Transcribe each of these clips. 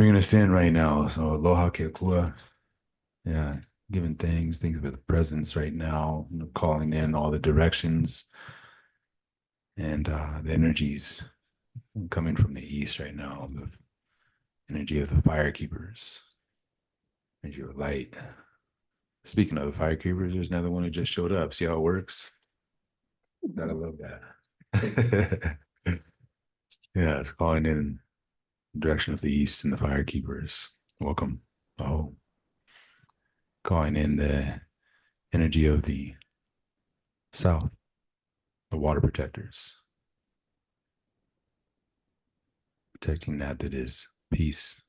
bringing us in right now. So aloha keakua. Yeah, giving things, think of the presence right now, calling in all the directions and the energies coming from the east right now, the energy of the fire keepers, energy of light. Speaking of the fire keepers, there's another one who just showed up. See how it works? Gotta love that. Yeah, it's calling in the direction of the east and the fire keepers. Welcome. Oh, calling in the energy of the south, the water protectors, protecting that is peace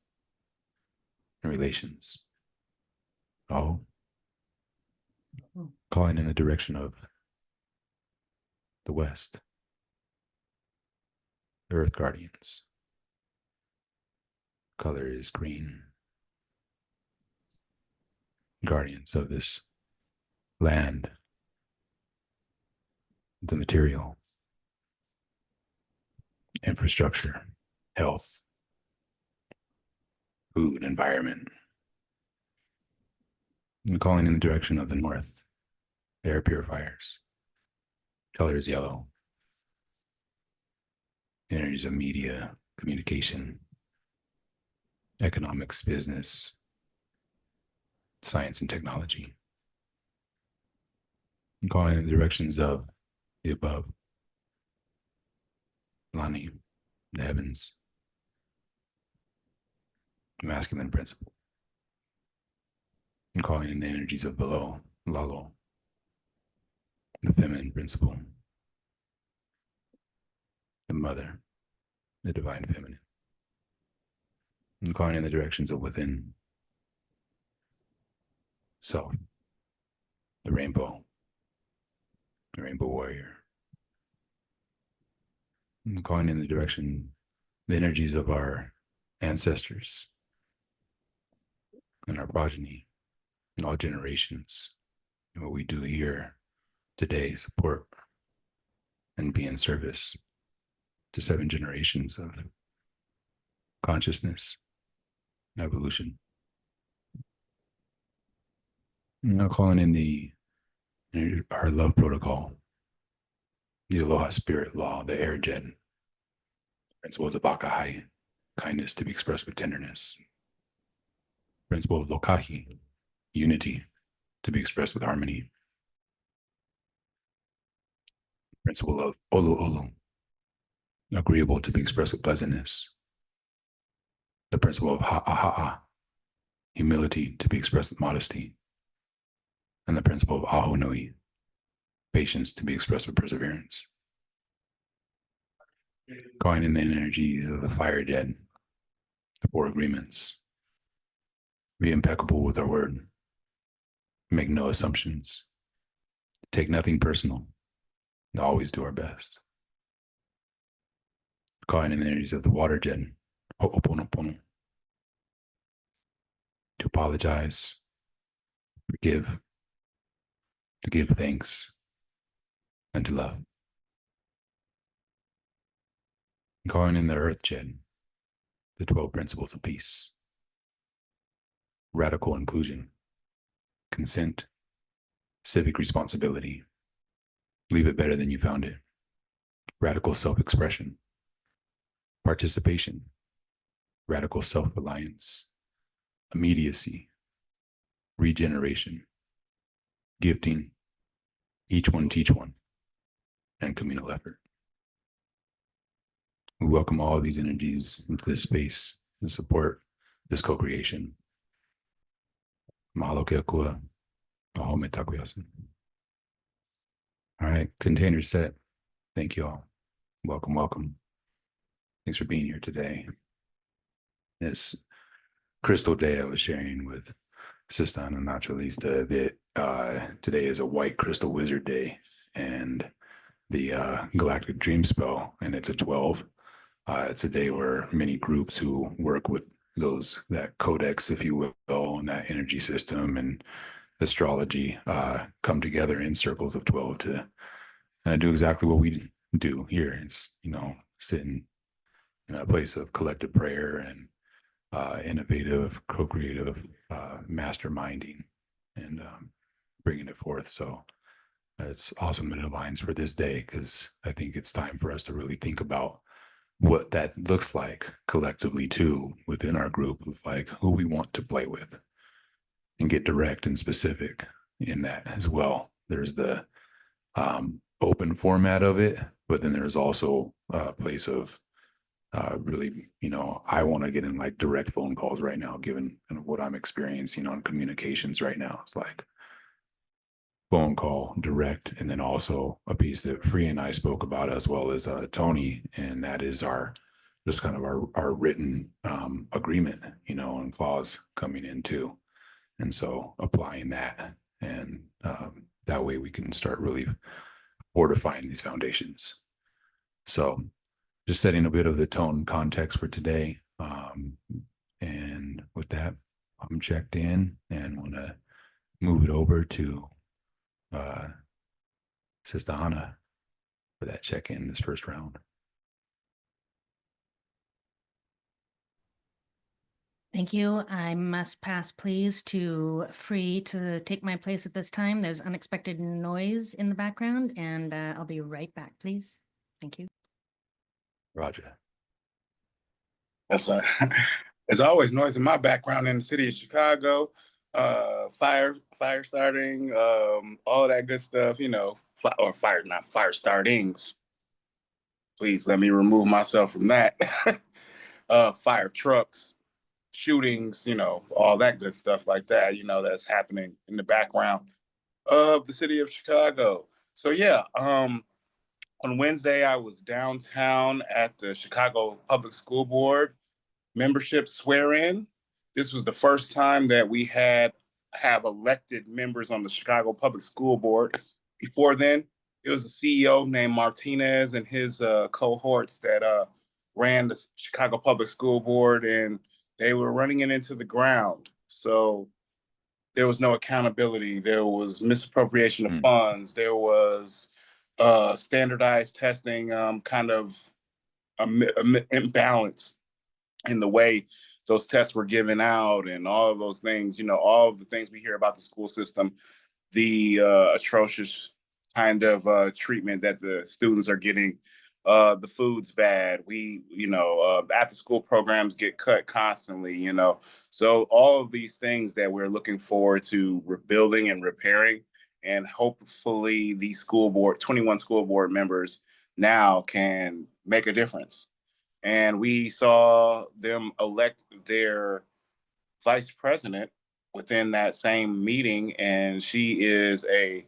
and relations. Oh, calling in the direction of the west, the earth guardians. Color is green, guardians of this land, the material, infrastructure, health, food, environment. And calling in the direction of the north, air purifiers. Color is yellow. The energies of media, communication, economics, business, science, and technology. And calling in the directions of the above, Lani, the heavens, the masculine principle. And calling in the energies of below, Lalo, the feminine principle, the mother, the divine feminine. And calling in the directions of within, self, the rainbow warrior. And calling in the direction, the energies of our ancestors and our progeny and all generations. And what we do here today, support and be in service to 7 generations of consciousness, evolution. Now calling in our love protocol, the Aloha Spirit Law, the Air Gen, principles of Akahai, kindness to be expressed with tenderness. Principle of Lokahi, unity to be expressed with harmony. Principle of Olu Olu, agreeable to be expressed with pleasantness. The principle of Ha'aha'a, humility to be expressed with modesty. And the principle of Ahonui, patience to be expressed with perseverance. Calling in the energies of the fire dead, the 4 agreements. Be impeccable with our word. Make no assumptions. Take nothing personal. And always do our best. Calling in the energies of the water gen, Ho'oponopono. To apologize, forgive, to give thanks, and to love. Calling in the earth gen, the 12 principles of peace. Radical inclusion, consent, civic responsibility. Leave it better than you found it. Radical self-expression, participation, radical self-reliance, immediacy, regeneration, gifting, each one teach one, and communal effort. We welcome all of these energies into this space to support this co-creation. Mahalo keakua, ahome takuyasin. All right, container set. Thank you all. Welcome, welcome. Thanks for being here today. This crystal day I was sharing with Sistan and Naturalista that today is a white crystal wizard day and the galactic dream spell, and it's a 12. It's a day where many groups who work with that codex, if you will, and that energy system and astrology come together in circles of 12 to do exactly what we do here. It's, sitting in a place of collective prayer and innovative, co-creative masterminding and bringing it forth. So it's awesome that it aligns for this day, because I think it's time for us to really think about what that looks like collectively too within our group, of like who we want to play with, and get direct and specific in that as well. There's the open format of it, but then there's also a place of really, I want to get in like direct phone calls right now, given kind of what I'm experiencing on communications right now. It's like phone call, direct, and then also a piece that Free and I spoke about, as well as Tony, and that is our just kind of our written agreement, and clause coming in too. And so applying that, and that way we can start really fortifying these foundations. So just setting a bit of the tone context for today. And with that, I'm checked in and want to move it over to Sister Anna for that check-in this first round. Thank you. I must pass, please, to Free to take my place at this time. There's unexpected noise in the background, and I'll be right back, please. Thank you. Roger. That's right. There's always noise in my background in the city of Chicago. Fire starting, all of that good stuff, or fire, not fire startings. Please let me remove myself from that. Fire trucks, shootings, all that good stuff like that, that's happening in the background of the city of Chicago. So yeah, on Wednesday, I was downtown at the Chicago Public School Board membership swear-in. This was the first time that we have elected members on the Chicago Public School Board. Before then, it was a CEO named Martinez and his cohorts that ran the Chicago Public School Board, and they were running it into the ground. So there was no accountability. There was misappropriation of funds. There was standardized testing, kind of imbalance in the way those tests were given out, and all of those things, all of the things we hear about the school system, the atrocious kind of treatment that the students are getting. The food's bad. After school programs get cut constantly, So all of these things that we're looking forward to rebuilding and repairing, and hopefully the 21 school board members now can make a difference. And we saw them elect their vice president within that same meeting, and she is a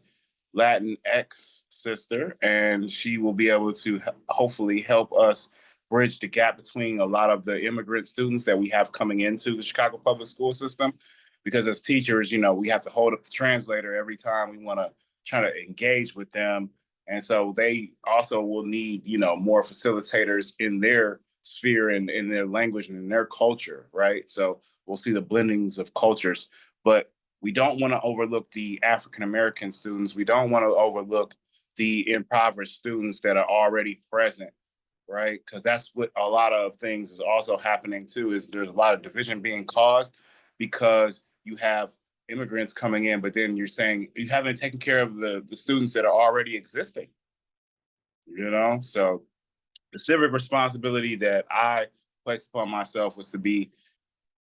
Latinx sister, and she will be able to hopefully help us bridge the gap between a lot of the immigrant students that we have coming into the Chicago public school system. Because as teachers, we have to hold up the translator every time we want to try to engage with them. And so they also will need, more facilitators in their sphere and in their language and in their culture, right? So we'll see the blendings of cultures, but we don't want to overlook the African-American students. We don't want to overlook the impoverished students that are already present, right? Because that's what a lot of things is also happening too, is there's a lot of division being caused because you have immigrants coming in, but then you're saying you haven't taken care of the students that are already existing, So the civic responsibility that I placed upon myself was to be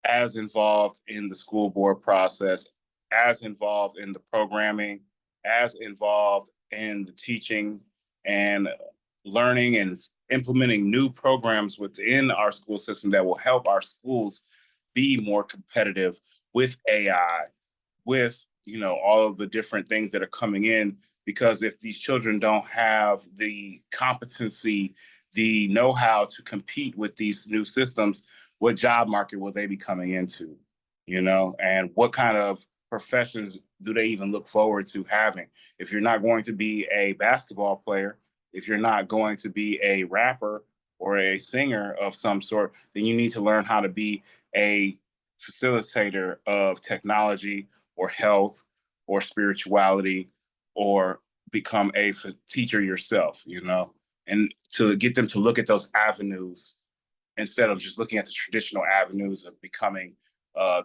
as involved in the school board process, as involved in the programming, as involved in the teaching and learning and implementing new programs within our school system that will help our schools be more competitive with AI, with all of the different things that are coming in. Because if these children don't have the competency, the know-how to compete with these new systems, what job market will they be coming into? And what kind of professions do they even look forward to having? If you're not going to be a basketball player, if you're not going to be a rapper or a singer of some sort, then you need to learn how to be a facilitator of technology or health or spirituality, or become a teacher yourself, and to get them to look at those avenues instead of just looking at the traditional avenues of becoming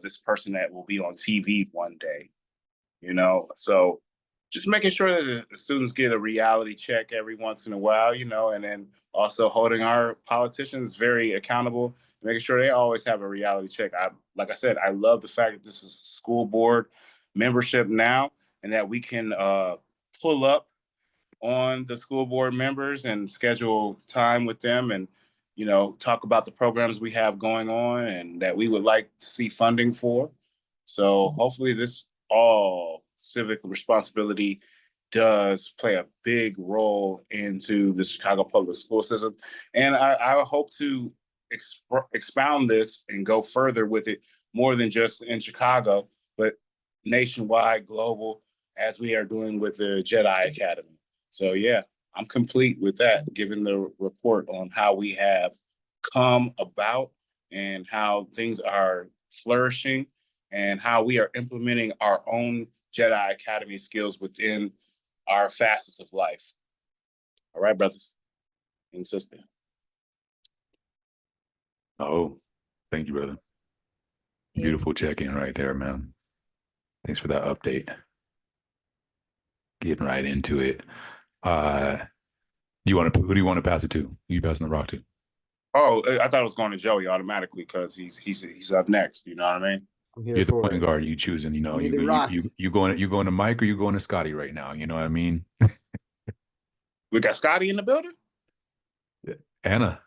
this person that will be on TV one day, you know? So just making sure that the students get a reality check every once in a while, you know, and then also holding our politicians very accountable, making sure they always have a reality check. Like I said, I love the fact that this is school board membership now, and that we can pull up on the school board members and schedule time with them, and you know, talk about the programs we have going on and that we would like to see funding for. So hopefully this all civic responsibility does play a big role into the Chicago public school system. And I hope to expound this and go further with it, more than just in Chicago, but nationwide, global, as we are doing with the Jedi Academy. So yeah, I'm complete with that, given the report on how we have come about and how things are flourishing and how we are implementing our own Jedi Academy skills within our facets of life. All right, brothers and sisters. Oh, thank you, brother. Beautiful check-in right there, man. Thanks for that update. Getting right into it. Who do you want to pass it to? Who you passing the rock to? Oh, I thought it was going to Joey automatically because he's up next. You know what I mean? I'm here You're the for point it. guard. You choosing. You know, Give me the rock. you going to Mike or you going to Scotty right now? You know what I mean? We got Scotty in the building. Anna.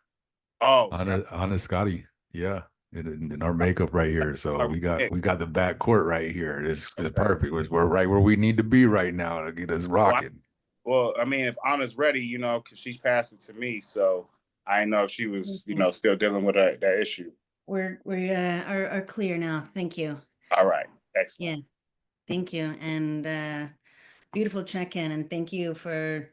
Oh, Anna Scotty. Yeah. In our makeup right here. So we got the back court right here. It's perfect. We're right where we need to be right now to get us rocking. Well, I mean, if Anna's ready, you know, because she's passed it to me, so I didn't know if she was, you know, still dealing with that issue. We are clear now. Thank you. All right, excellent. Yes, thank you, and beautiful check-in, and thank you for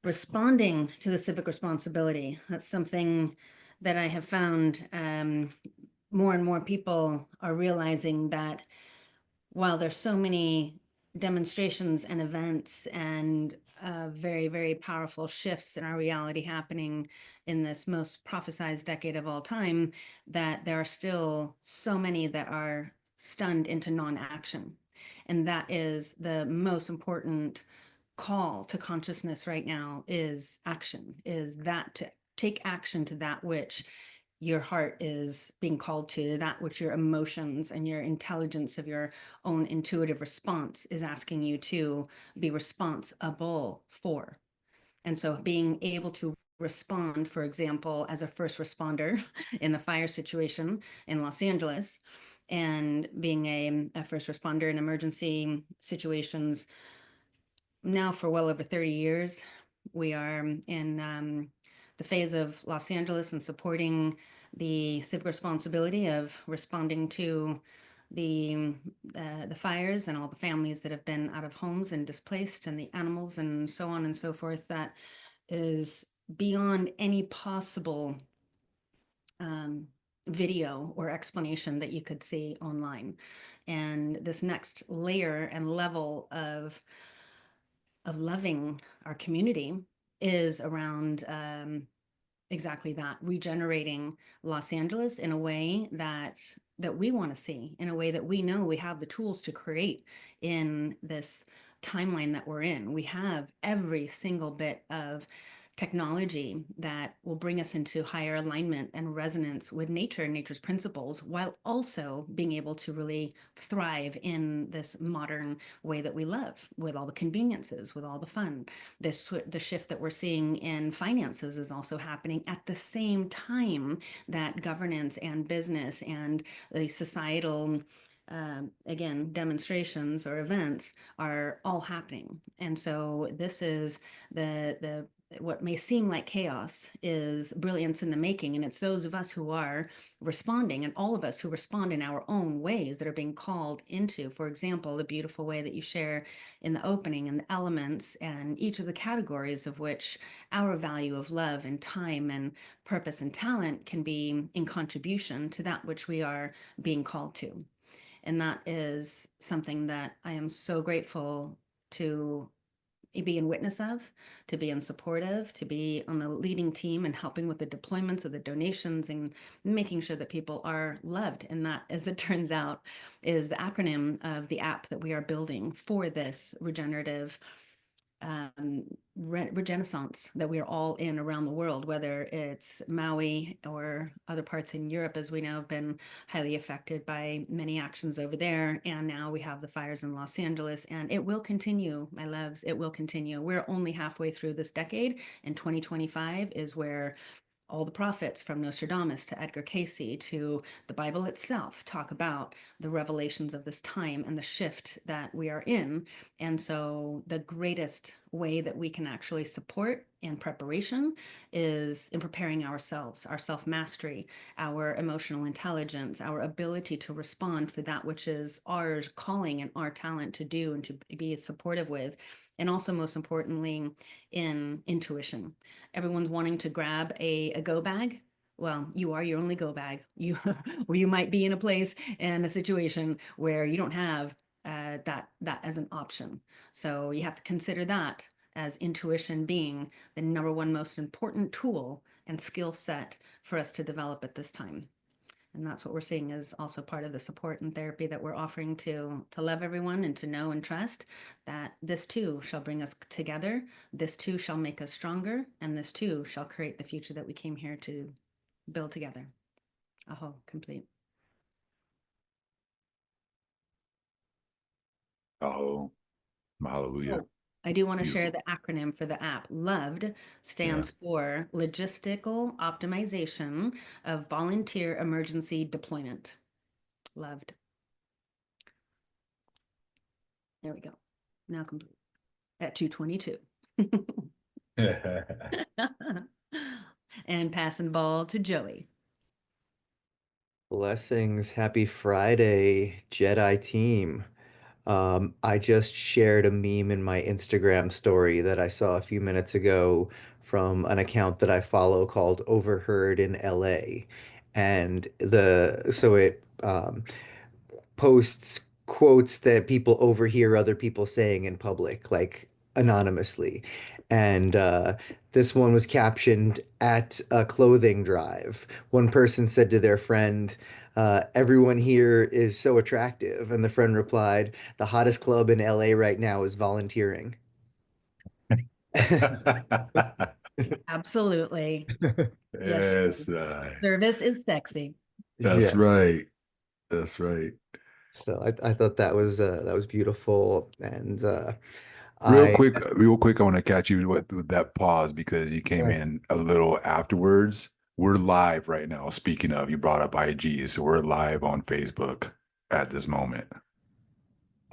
responding to the civic responsibility. That's something that I have found more and more people are realizing, that while there's so many demonstrations and events and very, very powerful shifts in our reality happening in this most prophesized decade of all time, that there are still so many that are stunned into non-action. And that is the most important call to consciousness right now, is action, is that to take action to that which your heart is being called to, that which your emotions and your intelligence of your own intuitive response is asking you to be responsible for. And so being able to respond, for example, as a first responder in the fire situation in Los Angeles, and being a first responder in emergency situations now for well over 30 years. We are in the phase of Los Angeles and supporting the civic responsibility of responding to the fires and all the families that have been out of homes and displaced, and the animals and so on and so forth. That is beyond any possible video or explanation that you could see online. And this next layer and level of loving our community is around exactly that, regenerating Los Angeles in a way that we want to see, in a way that we know we have the tools to create in this timeline that we're in. We have every single bit of technology that will bring us into higher alignment and resonance with nature and nature's principles, while also being able to really thrive in this modern way that we love, with all the conveniences, with all the fun. The shift that we're seeing in finances is also happening at the same time that governance and business and the societal again, demonstrations or events are all happening. And so this is the what may seem like chaos is brilliance in the making. And it's those of us who are responding, and all of us who respond in our own ways, that are being called into, for example, the beautiful way that you share in the opening, and the elements and each of the categories of which our value of love and time and purpose and talent can be in contribution to that which we are being called to. And that is something that I am so grateful to be in witness of, to be in support of, to be on the leading team and helping with the deployments of the donations and making sure that people are loved. And that, as it turns out, is the acronym of the app that we are building for this regenerative renaissance that we are all in around the world, whether it's Maui or other parts in Europe, as we know, have been highly affected by many actions over there. And now we have the fires in Los Angeles, and it will continue, my loves. It will continue. We're only halfway through this decade, and 2025 is where all the prophets from Nostradamus to Edgar Cayce to the Bible itself talk about the revelations of this time and the shift that we are in. And so the greatest way that we can actually support in preparation is in preparing ourselves, our self-mastery, our emotional intelligence, our ability to respond for that which is our calling and our talent to do and to be supportive with. And also, most importantly, in intuition. Everyone's wanting to grab a go bag. Well, you are your only go bag. You or you might be in a place and a situation where you don't have that as an option. So you have to consider that as intuition being the number one most important tool and skill set for us to develop at this time. And that's what we're seeing is also part of the support and therapy that we're offering to love everyone and to know and trust that this too shall bring us together. This too shall make us stronger. And this too shall create the future that we came here to build together. Aho, complete. Oh, hallelujah. Oh, I do want to share Beautiful. the acronym for the app. LOVED stands for Logistical Optimization of Volunteer Emergency Deployment. Loved. There we go. Now complete at 2:22. And passing the ball to Joey. Blessings. Happy Friday, Jedi team. I just shared a meme in my Instagram story that I saw a few minutes ago from an account that I follow called Overheard in LA. And it posts quotes that people overhear other people saying in public, like anonymously. And this one was captioned at a clothing drive. One person said to their friend, everyone here is so attractive. And the friend replied, the hottest club in LA right now is volunteering. Absolutely. Yes, it Yes, is. Service is sexy. that's Yeah. right. That's right. So I thought that was beautiful. And Real I quick, real quick, I want to catch you with that pause because you came Sure. in a little afterwards. We're live right now. Speaking of, you brought up IG, so we're live on Facebook at this moment.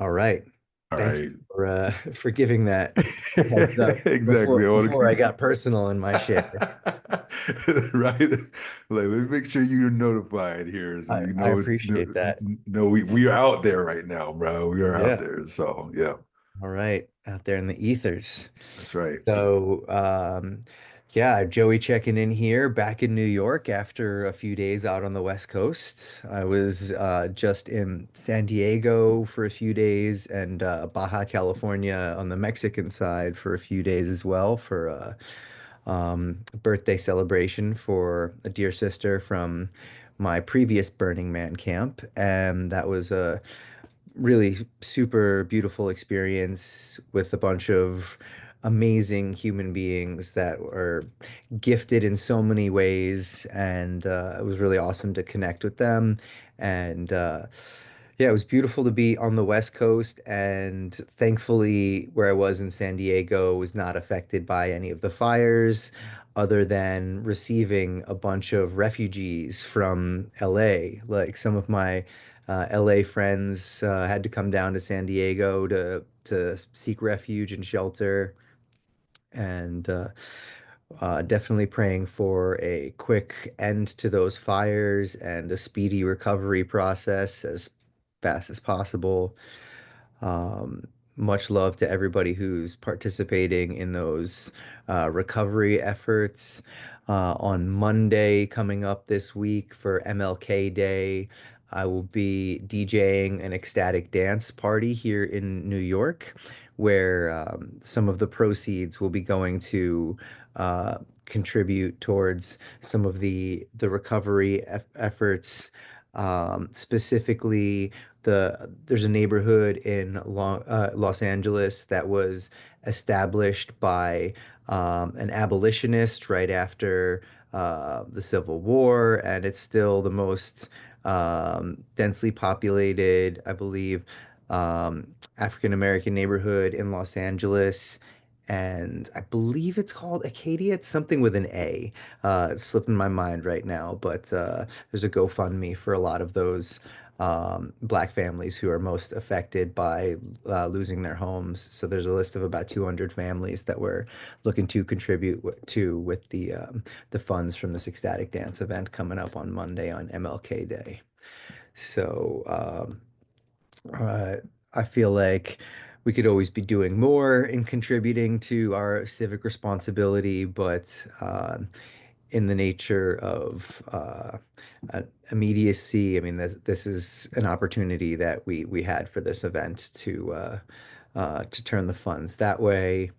All right. All Thank right. you for giving that heads up Exactly. before I got personal in my share. Right. Like, let's make sure you're notified here so you I know, appreciate that. we are out there right now, bro. We are out Yeah. there. So yeah, All right. Out there in the ethers. that's right. So, yeah, Joey checking in here back in New York after a few days out on the West Coast. I was just in San Diego for a few days and Baja California on the Mexican side for a few days as well for a birthday celebration for a dear sister from my previous Burning Man camp. And that was a really super beautiful experience with a bunch of amazing human beings that were gifted in so many ways, and it was really awesome to connect with them. And yeah, it was beautiful to be on the West Coast, and thankfully, where I was in San Diego was not affected by any of the fires, other than receiving a bunch of refugees from LA. Like some of my LA friends had to come down to San Diego to seek refuge and shelter, and definitely praying for a quick end to those fires and a speedy recovery process as fast as possible. Um, Much love to everybody who's participating in those recovery efforts. On Monday, coming up this week for MLK Day, I will be DJing an ecstatic dance party here in New York, where some of the proceeds will be going to contribute towards some of the recovery efforts. Specifically, there's a neighborhood in Los Angeles that was established by an abolitionist right after the Civil War, and it's still the most densely populated, I believe, um, African American neighborhood in Los Angeles. And I believe it's called Acadia. It's something with an A. It's slipping my mind right now, but there's a GoFundMe for a lot of those Black families who are most affected by losing their homes. So there's a list of about 200 families that we're looking to contribute to with the funds from this ecstatic dance event coming up on Monday on MLK Day. So uh, I feel like we could always be doing more in contributing to our civic responsibility, but in the nature of immediacy, I mean, this is an opportunity that we had for this event to turn the funds that way.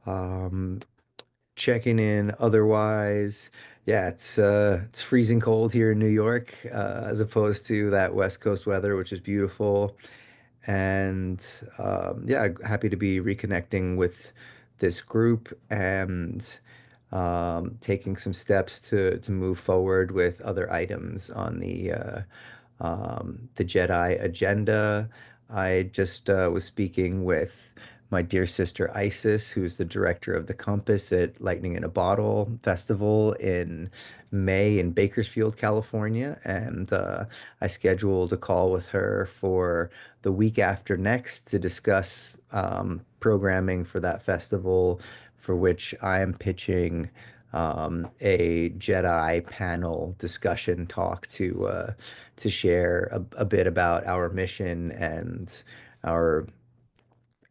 Um, Checking in otherwise. Yeah, it's freezing cold here in New York, as opposed to that West Coast weather, which is beautiful. And yeah, happy to be reconnecting with this group and taking some steps to move forward with other items on the Jedi agenda. I just was speaking with my dear sister Isis, who's the director of the Compass at Lightning in a Bottle Festival in May in Bakersfield, California. And I scheduled a call with her for the week after next to discuss programming for that festival, for which I am pitching a Jedi panel discussion talk to share a bit about our mission and our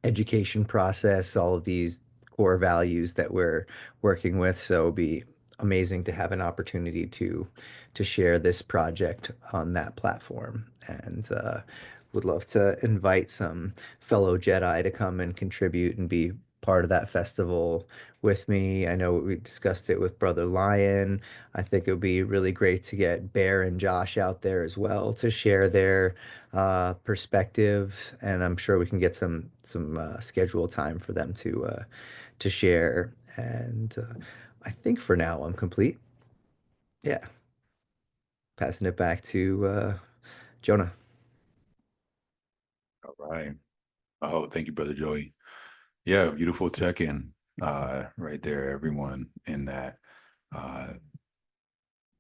education process, all of these core values that we're working with. So it'd be amazing to have an opportunity to share this project on that platform. And would love to invite some fellow Jedi to come and contribute and be part of that festival with me. I know we discussed it with Brother Lion. I think it would be really great to get Bear and Josh out there as well to share their perspective, and I'm sure we can get some scheduled time for them to share. And I think for now I'm complete. Yeah, passing it back to Jonah. All right. Oh, thank you, Brother Joey. Yeah, beautiful check-in right there, everyone, in that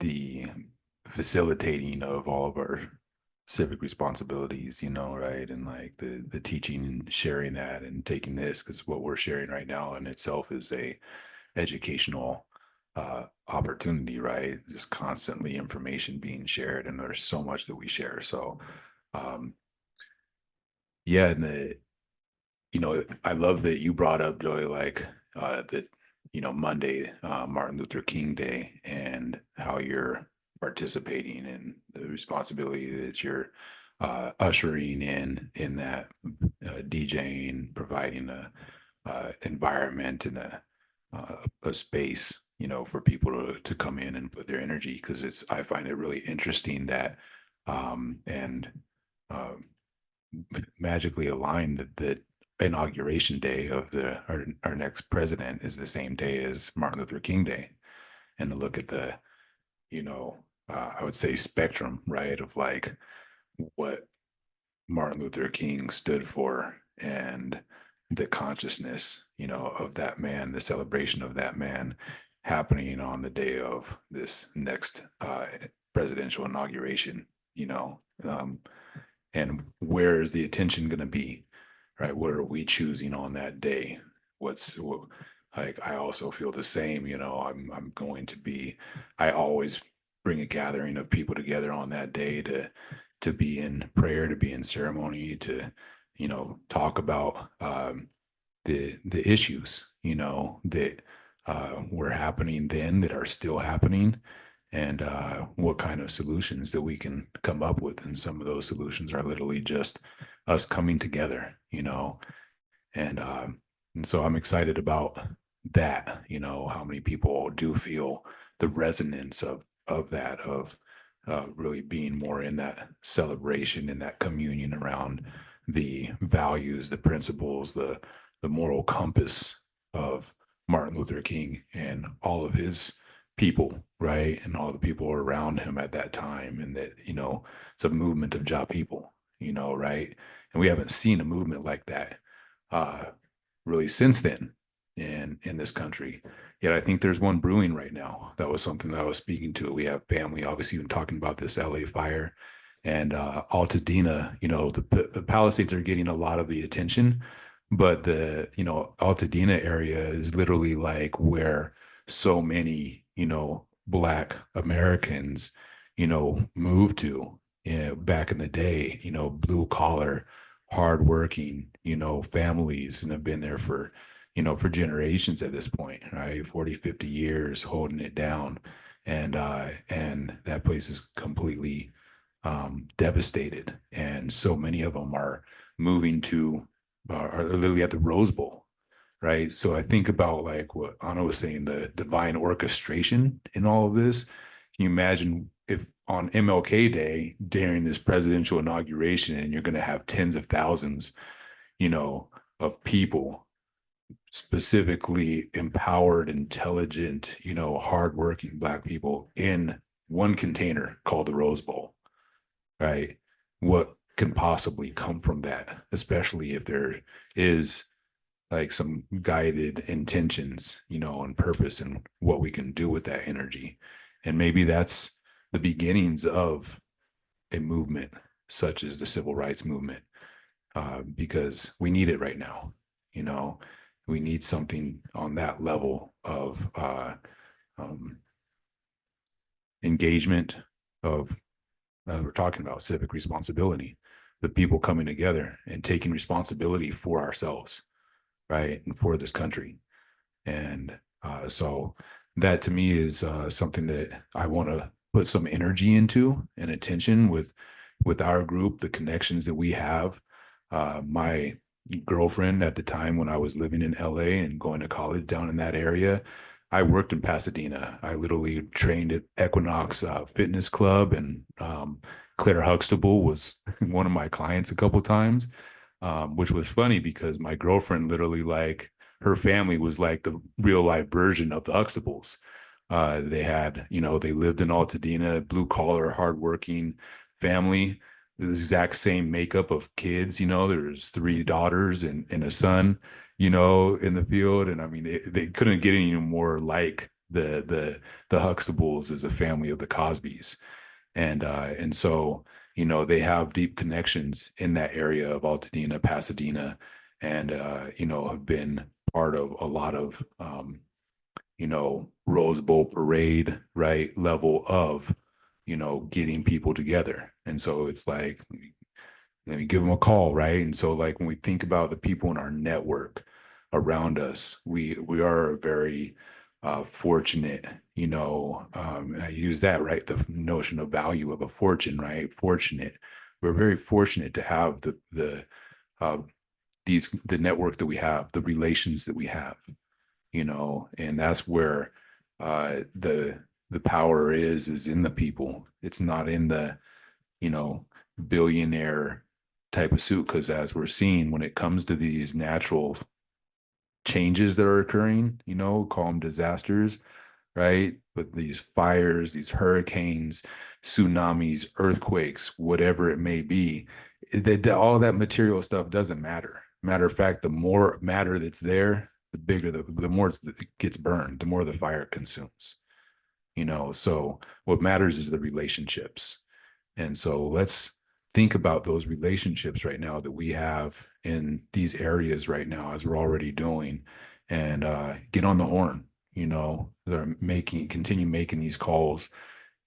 the facilitating of all of our civic responsibilities, right? And like the teaching and sharing that and taking this, because what we're sharing right now in itself is a educational opportunity, right? Just constantly information being shared, and there's so much that we share. So um yeah, and I love that you brought up, Joy, like that, Monday, Martin Luther King Day, and how you're participating in the responsibility that you're ushering in that DJing, providing a environment and a space, for people to come in and put their energy, because I find it really interesting that and um magically aligned that inauguration day of our next president is the same day as Martin Luther King Day, and to look at the I would say spectrum, right, of like what Martin Luther King stood for, and the consciousness of that man, the celebration of that man happening on the day of this next presidential inauguration. you know um, and where is the attention going to be, right? What are we choosing on that day? Like, I also feel the same. I'm going to be, I always bring a gathering of people together on that day to be in prayer, to be in ceremony, to talk about the issues that were happening then, that are still happening, and what kind of solutions that we can come up with. And some of those solutions are literally just us coming together, and so I'm excited about that, how many people do feel the resonance of that, of really being more in that celebration, in that communion around the values, the principles, the moral compass of Martin Luther King and all of his people, right? And all the people around him at that time. And that, it's a movement of job people, right? And we haven't seen a movement like that uh, really since then in this country. Yet I think there's one brewing right now. That was something that I was speaking to. We have family, obviously, even talking about this LA fire and Altadena. The Palisades are getting a lot of the attention, but the Altadena area is literally like where so many Black Americans moved to back in the day. Blue collar, hardworking families, and have been there for for generations at this point, right? 40, 50 years holding it down. And that place is completely devastated. And so many of them are moving to, are literally at the Rose Bowl, right? So I think about like what Anna was saying, the divine orchestration in all of this. Can you imagine if on MLK Day during this presidential inauguration, and you're going to have tens of thousands, of people, specifically empowered, intelligent, hardworking Black people in one container called the Rose Bowl, right? What can possibly come from that, especially if there is like some guided intentions, on purpose and what we can do with that energy. And maybe that's the beginnings of a movement such as the civil rights movement, because we need it right now. We need something on that level of engagement, of we're talking about civic responsibility, the people coming together and taking responsibility for ourselves, right, and for this country. And so that to me is something that I want to put some energy into and attention with our group, the connections that we have. My girlfriend at the time when I was living in LA and going to college down in that area, I worked in Pasadena. I literally trained at Equinox Fitness Club, and Claire Huxtable was one of my clients a couple times, which was funny because my girlfriend literally, like, her family was like the real life version of the Huxtables. They had, they lived in Altadena, blue collar, hardworking family, the exact same makeup of kids. There's 3 daughters and a son, in the field. And I mean, they couldn't get any more like the Huxtables as a family of the Cosbys. And so, they have deep connections in that area of Altadena, Pasadena, and, have been part of a lot of, Rose Bowl parade, right, level of, getting people together. And so it's like, let me give them a call, right? And so, like, when we think about the people in our network around us, we are very fortunate, I use that, right? The notion of value of a fortune, right? Fortunate. We're very fortunate to have the network that we have, the relations that we have, and that's where the power is in the people. It's not in the, billionaire type of suit. Because as we're seeing, when it comes to these natural changes that are occurring, call them disasters, right? But these fires, these hurricanes, tsunamis, earthquakes, whatever it may be, all that material stuff doesn't matter. Matter of fact, the more matter that's there, the bigger the more it gets burned, the more the fire consumes. So what matters is the relationships. And so let's think about those relationships right now that we have in these areas right now, as we're already doing, and get on the horn. They're continue making these calls,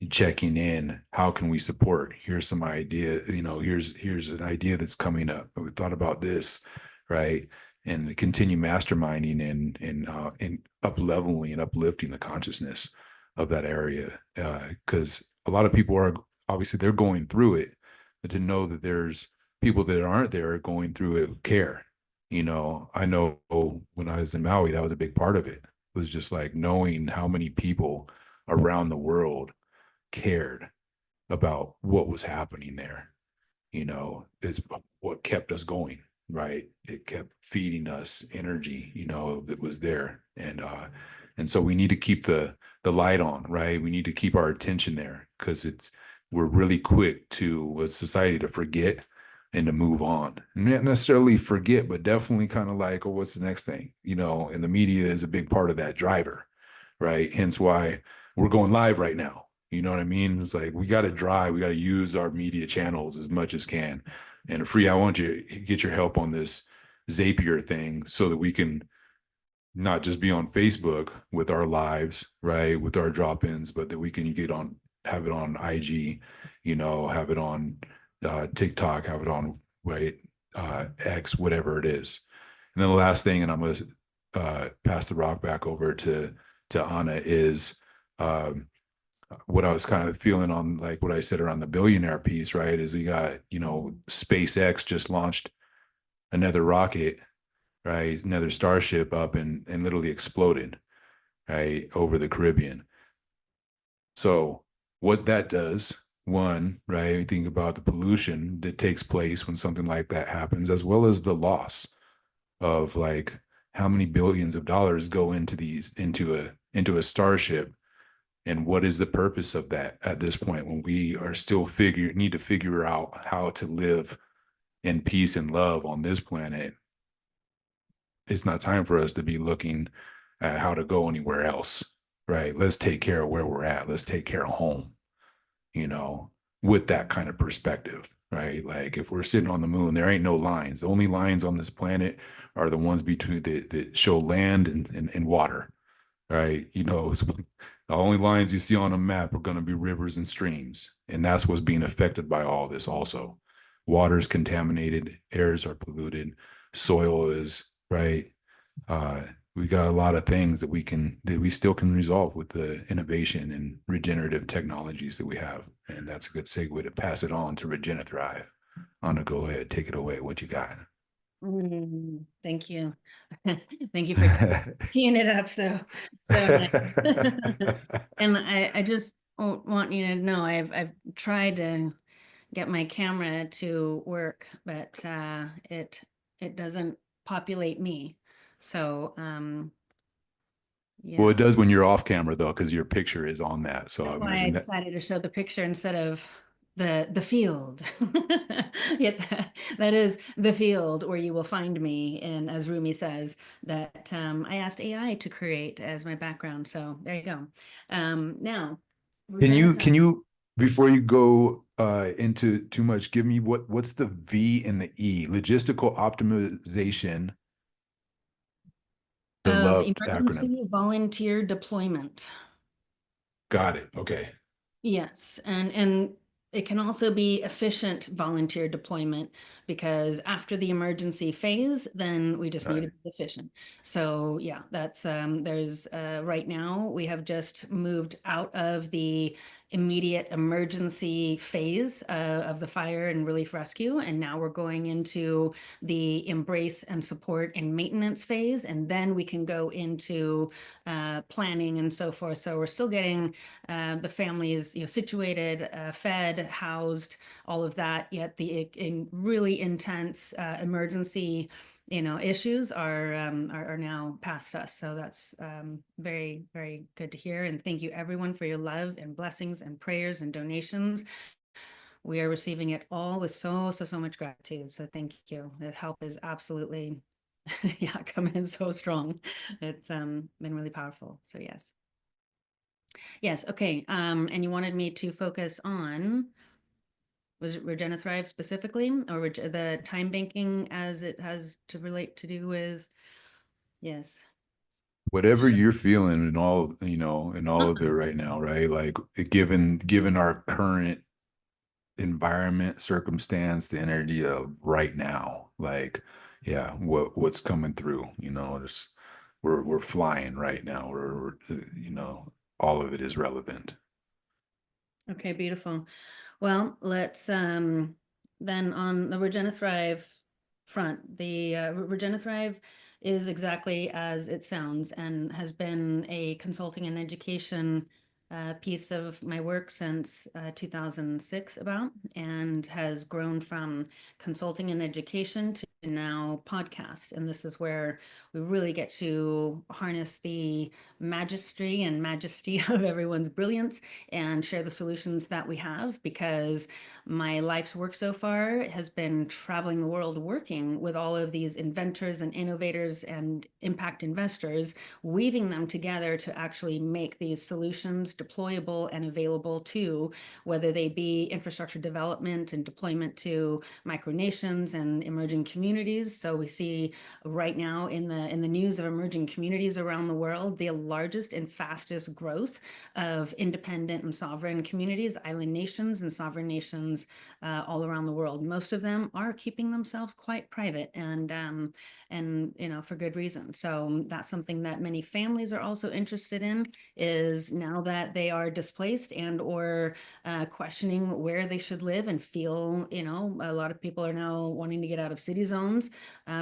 checking in. How can we support? Here's some idea. Here's an idea that's coming up. We thought about this, right? And continue masterminding and up leveling and uplifting the consciousness of that area, because a lot of people are obviously they're going through it, but to know that there's people that aren't there going through it who care. I know when I was in Maui, that was a big part of it. It was just like knowing how many people around the world cared about what was happening there, is what kept us going, right? It kept feeding us energy, that was there. And so we need to keep the light on, right? We need to keep our attention there because we're really quick to as society to forget and to move on. Not necessarily forget, but definitely kind of like, oh, what's the next thing? And the media is a big part of that driver, right? Hence why we're going live right now. You know what I mean? It's like we got to drive, we got to use our media channels as much as can. And Free, I want you to get your help on this Zapier thing so that we can not just be on Facebook with our lives, right, with our drop-ins, but that we can have it on IG, have it on TikTok, have it on right X, whatever it is. And then the last thing, and I'm gonna pass the rock back over to Anna, is what I was kind of feeling on like what I said around the billionaire piece, right? Is we got, SpaceX just launched another rocket, right? Another Starship up and literally exploded, right, over the Caribbean. So what that does, one, right, think about the pollution that takes place when something like that happens, as well as the loss of like how many billions of dollars go into a Starship. And what is the purpose of that at this point when we are still need to figure out how to live in peace and love on this planet? It's not time for us to be looking at how to go anywhere else, right? Let's take care of where we're at. Let's take care of home, you know, with that kind of perspective, right? Like if we're sitting on the moon, there ain't no lines. The only lines on this planet are the ones between that show land and water, right? The only lines you see on a map are going to be rivers and streams. And that's what's being affected by all this also. Water is contaminated, airs are polluted, soil is, right? Uh, we got a lot of things that we still can resolve with the innovation and regenerative technologies that we have. And that's a good segue to pass it on to Regenithrive. Anna, go ahead, take it away. What you got? Thank you. Thank you for teeing it up so nice. And I just want you to know I've tried to get my camera to work, but it doesn't populate me. So Well, yeah. it does when you're off camera though, because your picture is on that. So That's I why I imagine that. decided to show the picture instead of the field. Yet that is the field where you will find me. And as Rumi says, that I asked AI to create as my background. So there you go. Now, Can you before you go into too much, give me what's the V and the E? Logistical optimization, the of loved acronym. emergency volunteer deployment. Got it. Okay. Yes, and it can also be efficient volunteer deployment because after the emergency phase, then we just need to Right. be efficient. So yeah, that's there's right now we have just moved out of the immediate emergency phase of the fire and relief rescue, and now we're going into the embrace and support and maintenance phase, and then we can go into planning and so forth. So we're still getting the families, situated, fed, housed, all of that. Yet the really intense emergency, issues are now past us. So that's very, very good to hear. And thank you everyone for your love and blessings and prayers and donations. We are receiving it all with so much gratitude. So thank you. The help is absolutely, yeah, coming in so strong. It's been really powerful. So yes. Yes, okay. And you wanted me to focus on, was it Regenithrive specifically, or the time banking as it has to relate to do with, yes. Whatever Sure. you're feeling and all, and all of it right now, right? Like given our current environment, circumstance, the energy of right now, like, yeah, what's coming through, just we're flying right now. We're all of it is relevant. Okay, beautiful. Well, let's then on the Regenithrive front, the Regenithrive is exactly as it sounds and has been a consulting and education piece of my work since 2006 about, and has grown from consulting and education to now podcast. And this is where we really get to harness the majesty and majesty of everyone's brilliance and share the solutions that we have, because my life's work so far has been traveling the world working with all of these inventors and innovators and impact investors, weaving them together to actually make these solutions deployable and available to, whether they be infrastructure development and deployment to micronations and emerging communities. So we see right now in the news of emerging communities around the world, the largest and fastest growth of independent and sovereign communities, island nations and sovereign nations all around the world. Most of them are keeping themselves quite private, and for good reason. So that's something that many families are also interested in, is now that they are displaced and or questioning where they should live and feel, a lot of people are now wanting to get out of city zones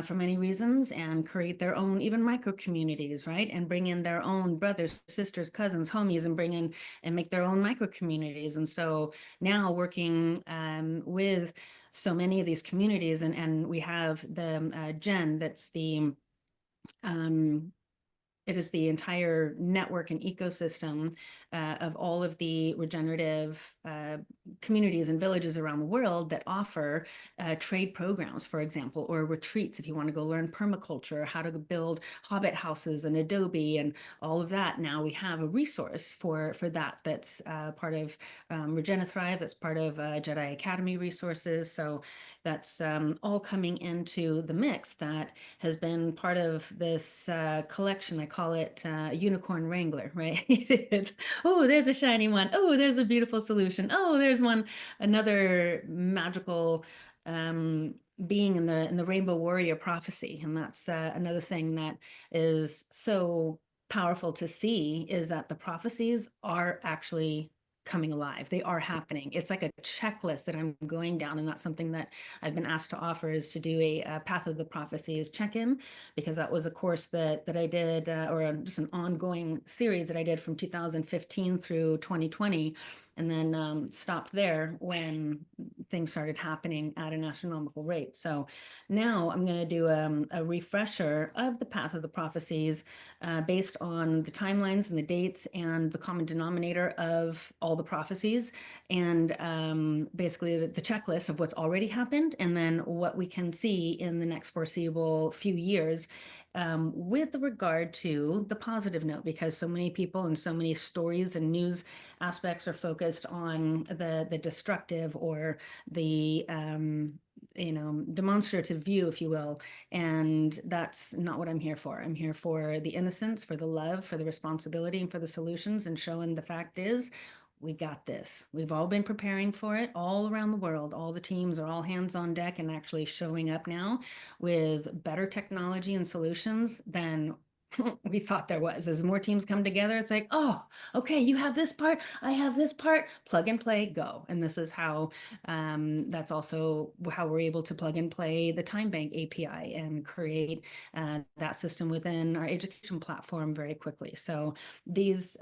for many reasons and create their own even micro communities, right? And bring in their own brothers, sisters, cousins, homies, and bring in and make their own micro communities. And so now working with so many of these communities, and we have the Gen, that's the it is the entire network and ecosystem of all of the regenerative communities and villages around the world that offer trade programs, for example, or retreats if you want to go learn permaculture, how to build hobbit houses and adobe and all of that. Now we have a resource for that that's part of Regenithrive, that's part of Jedi Academy resources. So that's all coming into the mix that has been part of this collection. I call it Unicorn Wrangler, right? It's, oh, there's a shiny one. Oh, there's a beautiful solution. Oh, there's another magical being in the Rainbow Warrior prophecy. And that's another thing that is so powerful to see, is that the prophecies are actually coming alive. They are happening. It's like a checklist that I'm going down, and that's something that I've been asked to offer, is to do a Path of the Prophecies check-in, because that was a course that I did, just an ongoing series that I did from 2015 through 2020, and then stopped there when things started happening at an astronomical rate. So now I'm going to do a refresher of the Path of the Prophecies based on the timelines and the dates and the common denominator of all the prophecies, and basically the checklist of what's already happened and then what we can see in the next foreseeable few years, with regard to the positive note, because so many people and so many stories and news aspects are focused on the destructive or the demonstrative view, if you will. And that's not what I'm here for. I'm here for the innocence, for the love, for the responsibility, and for the solutions, and showing the fact is, we got this. We've all been preparing for it all around the world. All the teams are all hands on deck and actually showing up now with better technology and solutions than we thought there was. As more teams come together, it's like, oh, okay, you have this part, I have this part, plug and play, go. And this is how, that's also how we're able to plug and play the Time Bank API and create that system within our education platform very quickly. So these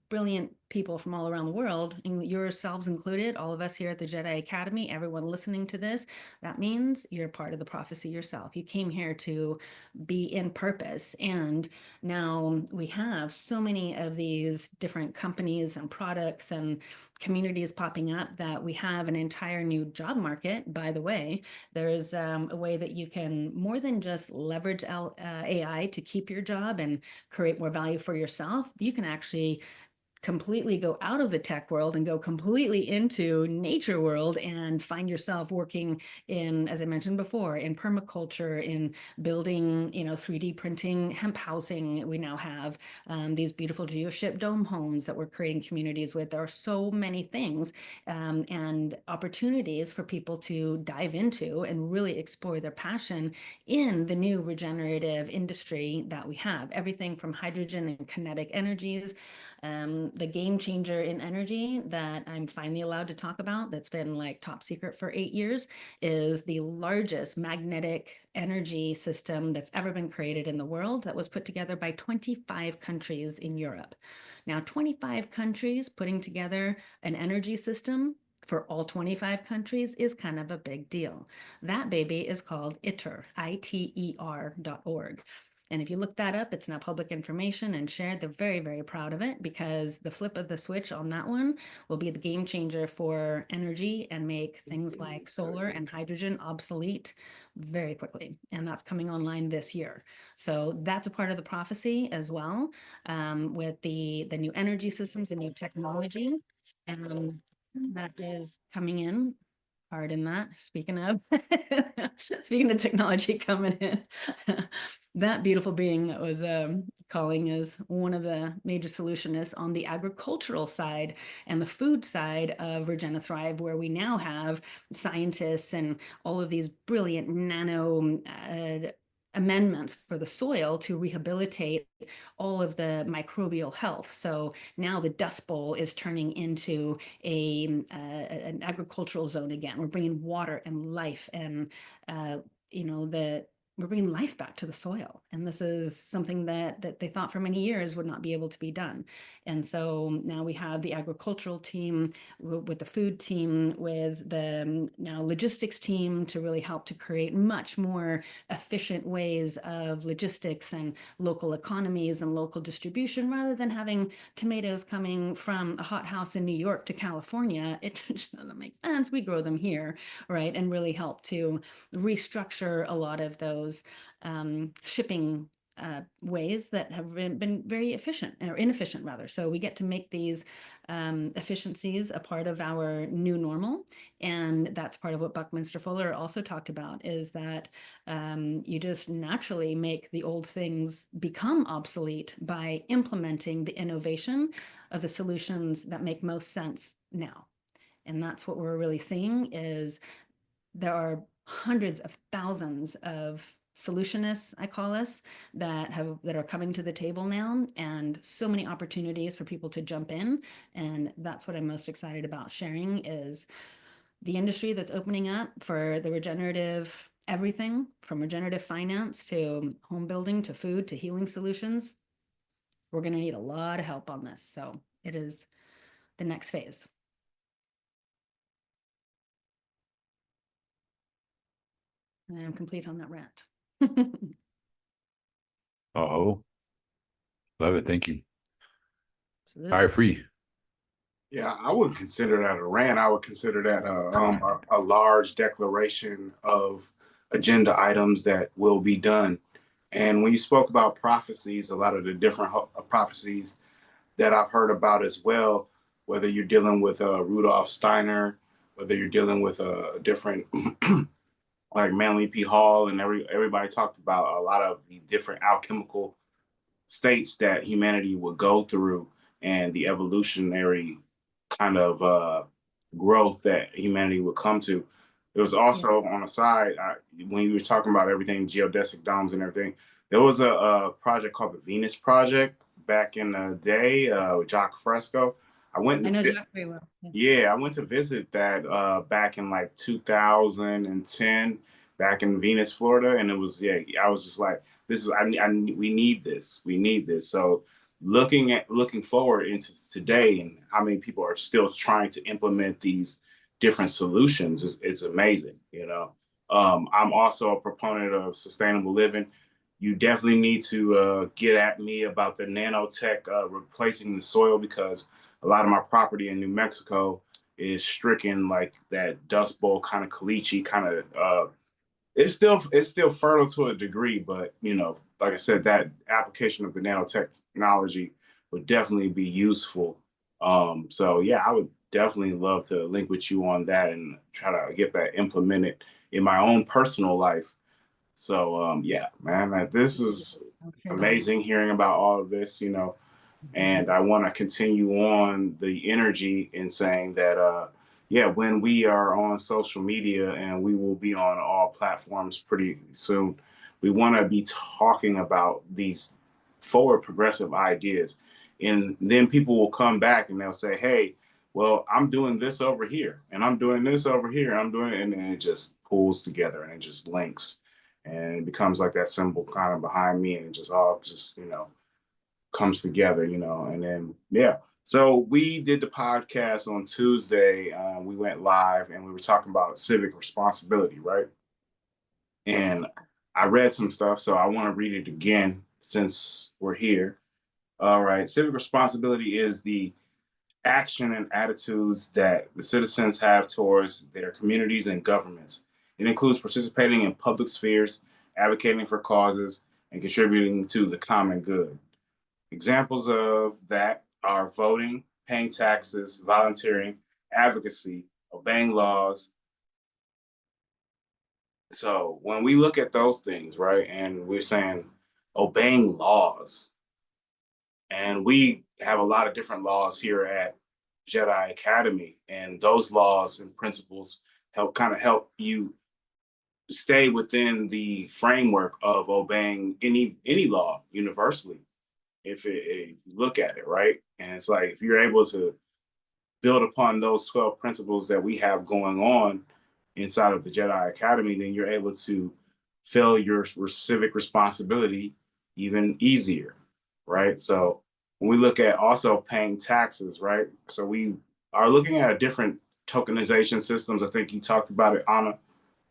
brilliant people from all around the world, and yourselves included, all of us here at the Jedi Academy, everyone listening to this, that means you're part of the prophecy yourself. You came here to be in purpose. And now we have so many of these different companies and products and communities popping up that we have an entire new job market. By the way, there's a way that you can more than just leverage AI to keep your job and create more value for yourself. You can actually completely go out of the tech world and go completely into nature world and find yourself working in, as I mentioned before, in permaculture, in building, 3D printing hemp housing. We now have these beautiful geoship dome homes that we're creating communities with. There are so many things and opportunities for people to dive into and really explore their passion in the new regenerative industry that we have. Everything from hydrogen and kinetic energies, The game changer in energy that I'm finally allowed to talk about, that's been like top secret for 8 years, is the largest magnetic energy system that's ever been created in the world, that was put together by 25 countries in Europe. Now, 25 countries putting together an energy system for all 25 countries is kind of a big deal. That baby is called ITER, ITER.org. And if you look that up, it's now public information and shared. They're very, very proud of it, because the flip of the switch on that one will be the game changer for energy and make things like solar and hydrogen obsolete very quickly. And that's coming online this year. So that's a part of the prophecy as well, with the new energy systems and new technology. That is coming in. Pardon that. Speaking of, speaking of technology coming in, that beautiful being that was calling is one of the major solutionists on the agricultural side and the food side of Regena Thrive, where we now have scientists and all of these brilliant nano amendments for the soil to rehabilitate all of the microbial health. So now the Dust Bowl is turning into an agricultural zone again. We're bringing water and life, and we're bringing life back to the soil. And this is something that they thought for many years would not be able to be done. And so now we have the agricultural team with the food team, with the now logistics team, to really help to create much more efficient ways of logistics and local economies and local distribution, rather than having tomatoes coming from a hothouse in New York to California. It just doesn't make sense. We grow them here, right? And really help to restructure a lot of those shipping ways that have been very efficient, or inefficient rather. So we get to make these efficiencies a part of our new normal. And that's part of what Buckminster Fuller also talked about, is that you just naturally make the old things become obsolete by implementing the innovation of the solutions that make most sense now. And that's what we're really seeing, is there are hundreds of thousands of solutionists, I call us, that are coming to the table now, and so many opportunities for people to jump in. And that's what I'm most excited about sharing, is the industry that's opening up for the regenerative everything, from regenerative finance to home building to food to healing solutions. We're going to need a lot of help on this. So it is the next phase. I am complete on that rant. Oh, love it. Thank you. Absolutely. All right, Free. Yeah, I wouldn't consider that a rant. I would consider that a large declaration of agenda items that will be done. And when you spoke about prophecies, a lot of the different prophecies that I've heard about as well, whether you're dealing with Rudolf Steiner, whether you're dealing with a different like Manly P. Hall, and everybody talked about a lot of the different alchemical states that humanity would go through, and the evolutionary kind of growth that humanity would come to. There was also on the side, when you were talking about everything, geodesic domes and everything, there was a project called the Venus Project back in the day with Jacques Fresco. I know Jacques very well. Yeah, I went to visit that back in like 2010, back in Venus, Florida, and it was I was just like, this is we need this, we need this. So looking forward into today, and how many people are still trying to implement these different solutions is amazing. I'm also a proponent of sustainable living. You definitely need to get at me about the nanotech replacing the soil, because a lot of my property in New Mexico is stricken like that Dust Bowl kind of caliche kind of. It's still fertile to a degree, but like I said, that application of the nanotechnology would definitely be useful. So yeah, I would definitely love to link with you on that and try to get that implemented in my own personal life. So yeah, man, this is amazing hearing about all of this, and I want to continue on the energy in saying that, when we are on social media, and we will be on all platforms pretty soon, we want to be talking about these forward progressive ideas. And then people will come back and they'll say, hey, well, I'm doing this over here and I'm doing this over here. I'm doing it. And then it just pulls together and it just links and it becomes like that symbol kind of behind me and it just all just, comes together, and then, yeah. So we did the podcast on Tuesday. We went live and we were talking about civic responsibility, right? And I read some stuff, so I want to read it again since we're here. All right. Civic responsibility is the action and attitudes that the citizens have towards their communities and governments. It includes participating in public spheres, advocating for causes, and contributing to the common good. Examples of that are voting, paying taxes, volunteering, advocacy, obeying laws. So when we look at those things, right, and we're saying obeying laws, and we have a lot of different laws here at Jedi Academy, and those laws and principles help you stay within the framework of obeying any law universally. If you look at it, right, and it's like if you're able to build upon those 12 principles that we have going on inside of the Jedi Academy, then you're able to fill your civic responsibility even easier, right? So when we look at also paying taxes, right? So we are looking at a different tokenization systems. I think you talked about it, Anna,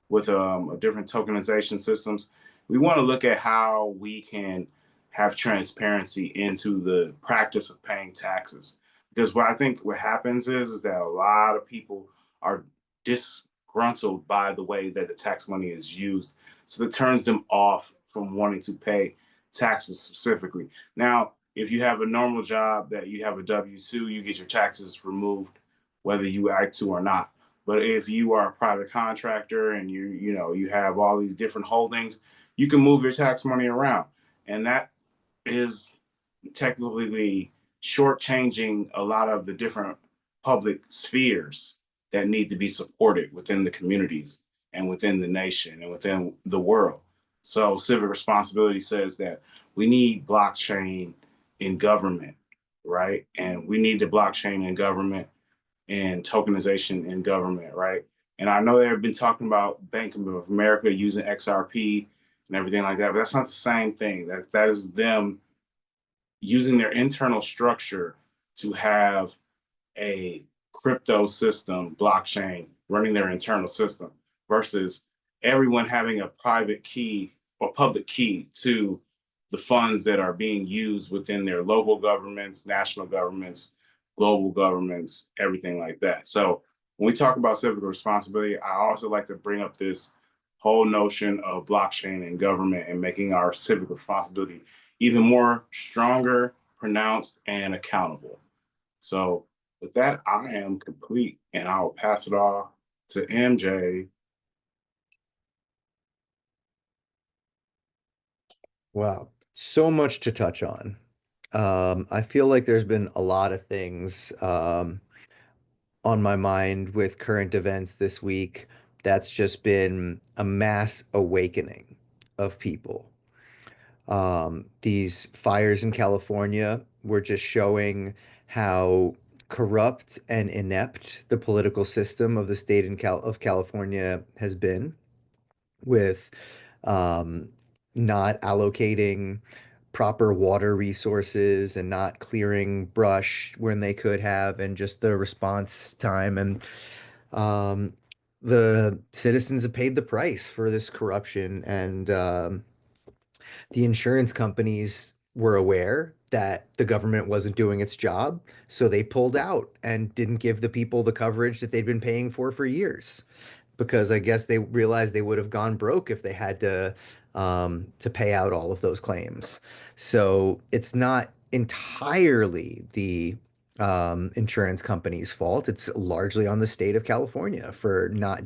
with a different tokenization systems. We want to look at how we can have transparency into the practice of paying taxes. Because what I think what happens is that a lot of people are disgruntled by the way that the tax money is used. So it turns them off from wanting to pay taxes specifically. Now, if you have a normal job that you have a W-2, you get your taxes removed, whether you act to or not. But if you are a private contractor and you have all these different holdings, you can move your tax money around. And that is technically shortchanging a lot of the different public spheres that need to be supported within the communities and within the nation and within the world. So civic responsibility says that we need blockchain in government, right? And we need the blockchain in government and tokenization in government, right? And I know they've been talking about Bank of America using XRP and everything like that, but that's not the same thing. That is them using their internal structure to have a crypto system, blockchain, running their internal system versus everyone having a private key or public key to the funds that are being used within their local governments, national governments, global governments, everything like that. So when we talk about civic responsibility, I also like to bring up this whole notion of blockchain and government and making our civic responsibility even more stronger, pronounced, and accountable. So with that, I am complete and I'll pass it off to MJ. Wow, so much to touch on. I feel like there's been a lot of things on my mind with current events this week. That's just been a mass awakening of people. These fires in California were just showing how corrupt and inept the political system of the state of California has been, with um, not allocating proper water resources and not clearing brush when they could have, and just the response time. And um, the citizens have paid the price for this corruption. And the insurance companies were aware that the government wasn't doing its job, so they pulled out and didn't give the people the coverage that they'd been paying for years, because I guess they realized they would have gone broke if they had to pay out all of those claims. So it's not entirely the insurance company's fault. It's largely on the state of California for not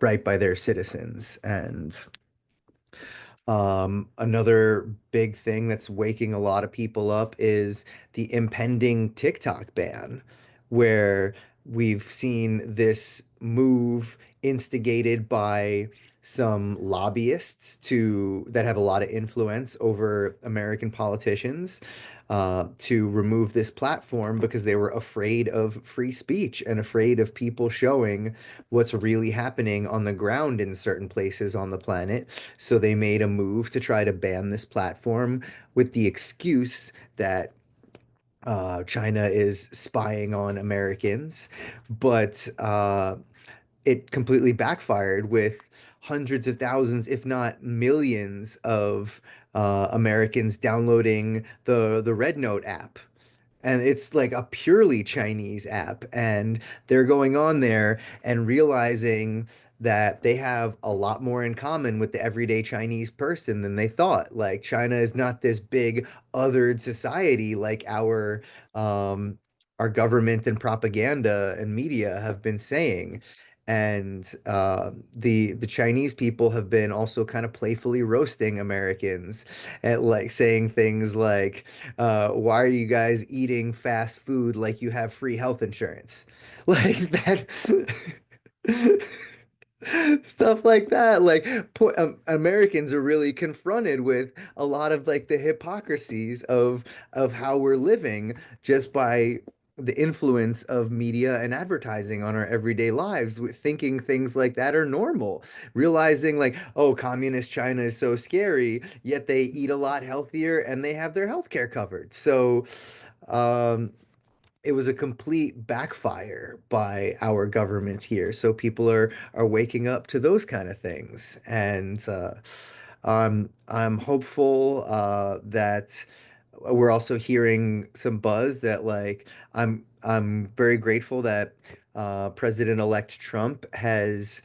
right by their citizens. And another big thing that's waking a lot of people up is the impending TikTok ban, where we've seen this move instigated by some lobbyists that have a lot of influence over American politicians, to remove this platform because they were afraid of free speech and afraid of people showing what's really happening on the ground in certain places on the planet. So they made a move to try to ban this platform with the excuse that China is spying on Americans, but it completely backfired with hundreds of thousands, if not millions, of Americans downloading the Red Note app. And it's like a purely Chinese app. And they're going on there and realizing that they have a lot more in common with the everyday Chinese person than they thought. Like China is not this big othered society like our government and propaganda and media have been saying. And the Chinese people have been also kind of playfully roasting Americans and like saying things like, why are you guys eating fast food like you have free health insurance? Like that. Stuff like that. Like Americans are really confronted with a lot of like the hypocrisies of how we're living just by the influence of media and advertising on our everyday lives, with thinking things like that are normal, realizing like, oh, communist China is so scary, yet they eat a lot healthier and they have their healthcare covered. So, um, it was a complete backfire by our government here. So people are waking up to those kind of things, and I'm hopeful that we're also hearing some buzz that like I'm very grateful that President-elect Trump has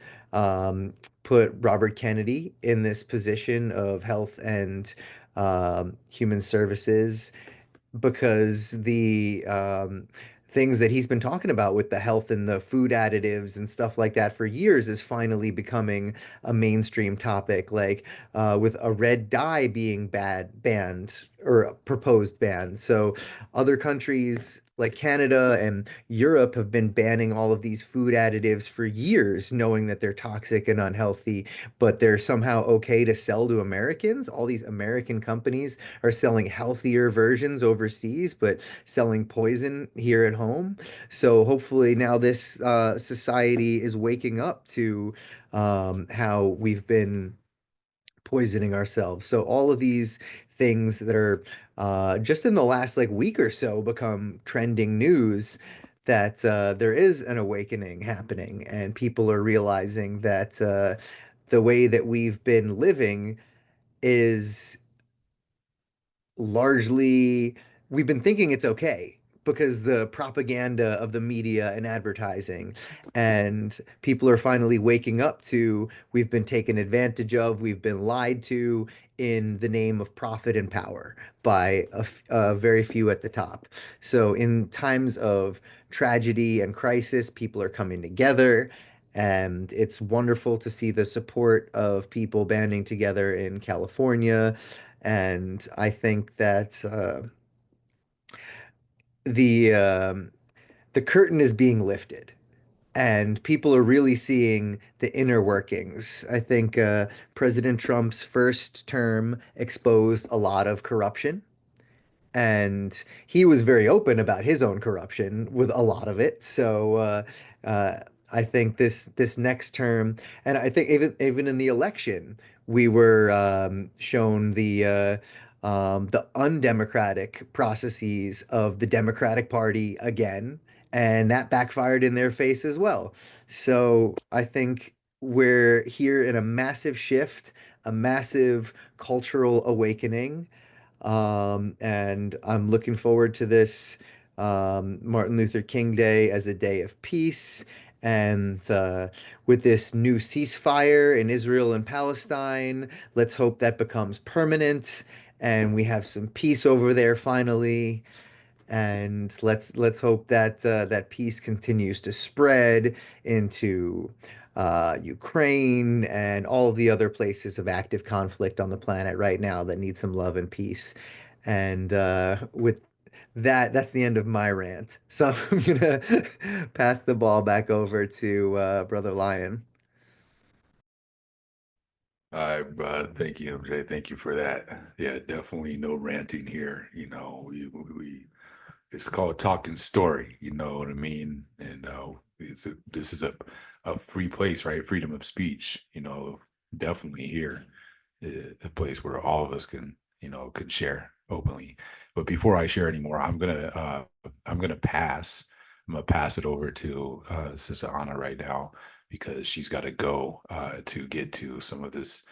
put Robert Kennedy in this position of health and human services, because the things that he's been talking about with the health and the food additives and stuff like that for years is finally becoming a mainstream topic, like with a red dye being banned or proposed ban. So other countries like Canada and Europe have been banning all of these food additives for years, knowing that they're toxic and unhealthy, but they're somehow okay to sell to Americans. All these American companies are selling healthier versions overseas, but selling poison here at home. So hopefully now this society is waking up to how we've been poisoning ourselves. So all of these things that are just in the last like week or so become trending news, that there is an awakening happening and people are realizing that the way that we've been living is largely, we've been thinking it's okay because the propaganda of the media and advertising, and people are finally waking up to, we've been taken advantage of, we've been lied to in the name of profit and power by a very few at the top. So in times of tragedy and crisis, people are coming together, and it's wonderful to see the support of people banding together in California. And I think that the the curtain is being lifted, and people are really seeing the inner workings. I think President Trump's first term exposed a lot of corruption, and he was very open about his own corruption with a lot of it. So uh, I think this next term, and I think even in the election, we were shown the undemocratic processes of the Democratic Party again, and that backfired in their face as well. So I think we're here in a massive shift, a massive cultural awakening, and I'm looking forward to this Martin Luther King Day as a day of peace. And with this new ceasefire in Israel and Palestine, let's hope that becomes permanent and we have some peace over there finally. And let's hope that that peace continues to spread into Ukraine and all of the other places of active conflict on the planet right now that need some love and peace. And with that, that's the end of my rant. So I'm gonna pass the ball back over to Brother Lion. All right, bro. Thank you, MJ. Thank you for that. Yeah, definitely no ranting here. You know, we it's called talking story. You know what I mean? And this is a free place, right? Freedom of speech. You know, definitely here, a place where all of us can, you know, can share openly. But before I share anymore, I'm gonna pass. I'm gonna pass it over to Sister Anna right now because she's got to go to get to some of this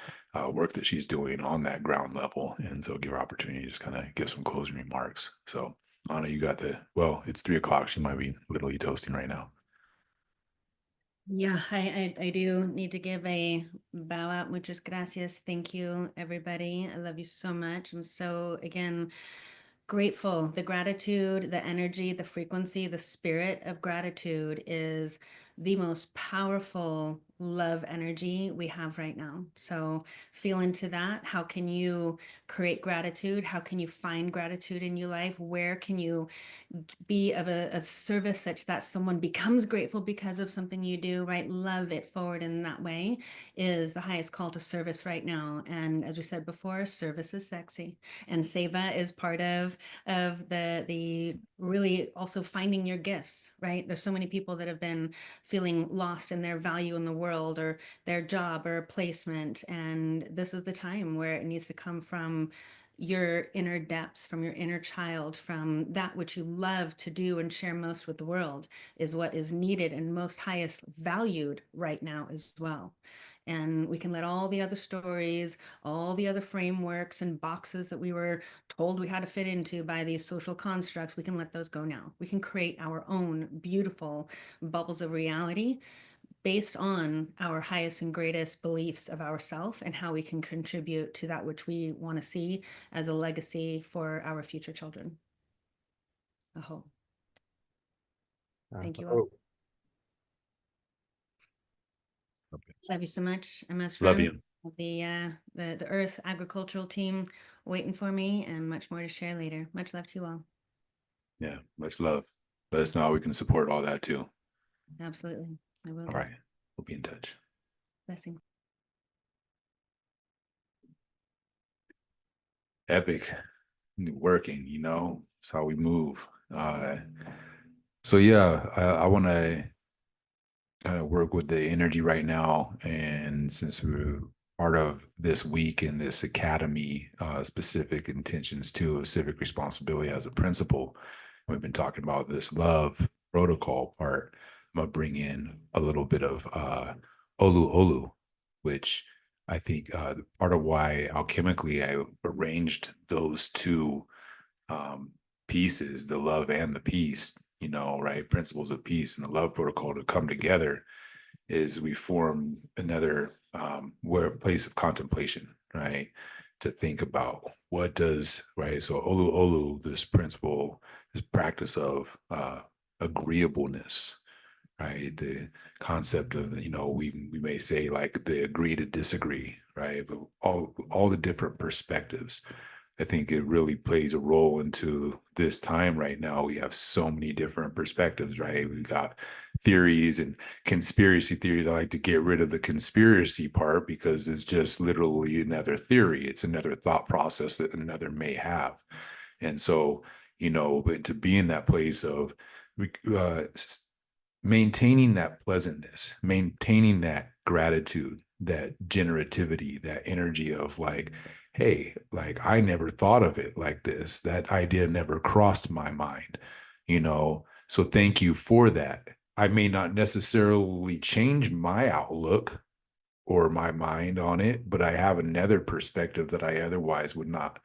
work that she's doing on that ground level, and so give her opportunity to just kind of give some closing remarks. So, Anna, you got well, it's 3 o'clock. She might be literally toasting right now. Yeah, I do need to give a bow out. Muchas gracias. Thank you, everybody. I love you so much. I'm so, again, grateful. The gratitude, the energy, the frequency, the spirit of gratitude is the most powerful love energy we have right now. So feel into that. How can you create gratitude? How can you find gratitude in your life? Where can you be of service such that someone becomes grateful because of something you do, right? Love it forward in that way is the highest call to service right now. And as we said before, service is sexy, and seva is part of the really also finding your gifts, right? There's so many people that have been feeling lost in their value in the world or their job or placement, and this is the time where it needs to come from your inner depths, from your inner child, from that which you love to do and share most with the world is what is needed and most highest valued right now as well. And we can let all the other stories, all the other frameworks and boxes that we were told we had to fit into by these social constructs, we can let those go now. We can create our own beautiful bubbles of reality based on our highest and greatest beliefs of ourself and how we can contribute to that which we want to see as a legacy for our future children. Aho. Thank you all. Love you so much. I must Love run. you. The Earth agricultural team waiting for me, and much more to share later. Much love to you all. Yeah, much love. Let us know how we can support all that too. Absolutely. I will. All right. We'll be in touch. Blessings. Epic. Working, you know, it's how we move. So yeah, I want to kind of work with the energy right now. And since we're part of this week in this academy, specific intentions too of civic responsibility as a principle, we've been talking about this love protocol part. I'm gonna bring in a little bit of olu olu, which I think part of why alchemically I arranged those two pieces, the love and the peace, you know, right? Principles of peace and the love protocol to come together is we form another where place of contemplation, right? To think about what does, right? So olu olu, this principle, this practice of agreeableness, right? The concept of, you know, we may say like the agree to disagree, right? But all the different perspectives. I think it really plays a role into this time right now. We have so many different perspectives, right? We've got theories and conspiracy theories. I like to get rid of the conspiracy part because it's just literally another theory. It's another thought process that another may have. And so, you know, but to be in that place of maintaining that pleasantness, maintaining that gratitude, that generativity, that energy of like, hey, like I never thought of it like this. That idea never crossed my mind, you know? So thank you for that. I may not necessarily change my outlook or my mind on it, but I have another perspective that I otherwise would not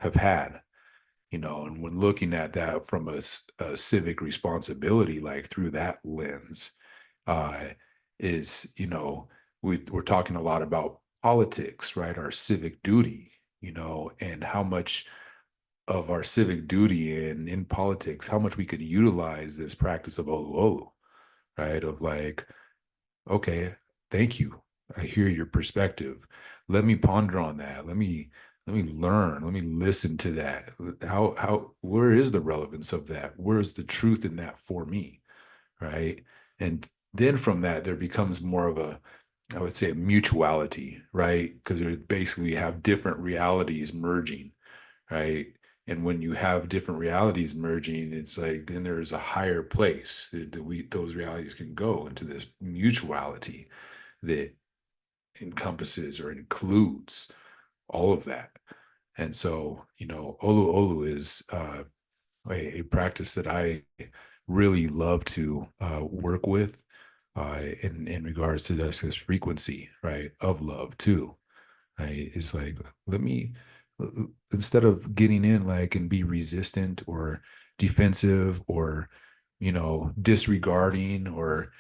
have had, you know. And when looking at that from a civic responsibility, like through that lens, uh, is, you know, we're talking a lot about politics, right? Our civic duty, you know, and how much of our civic duty in politics, how much we could utilize this practice of olu olu, right? Of like, okay, thank you. I hear your perspective. Let me ponder on that. Let me learn. Let me listen to that. Where is the relevance of that? Where's the truth in that for me? Right. And then from that, there becomes more of a I would say mutuality, right? Because you basically have different realities merging, right? And when you have different realities merging, it's like then there's a higher place that those realities can go into this mutuality that encompasses or includes all of that. And so, Olu Olu is a practice that I really love to work with in regards to this frequency, right, of love too. Right? It's like, let me, instead of getting in like and be resistant or defensive or, disregarding or,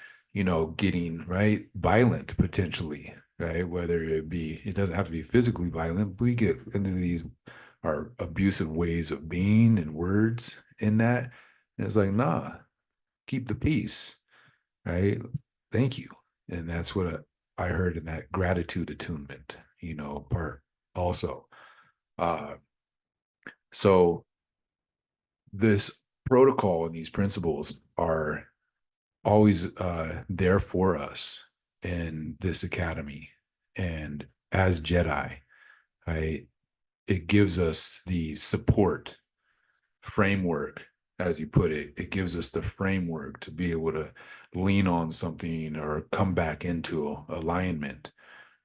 getting right violent potentially, right? Whether it doesn't have to be physically violent, but we get into these are abusive ways of being and words in that. And it's like, nah, keep the peace, right? Thank you. And that's what I heard in that gratitude attunement, part also. Uh, so this protocol and these principles are always there for us in this academy. And as Jedi, it gives us the support framework, as you put it. It gives us the framework to be able to lean on something or come back into alignment,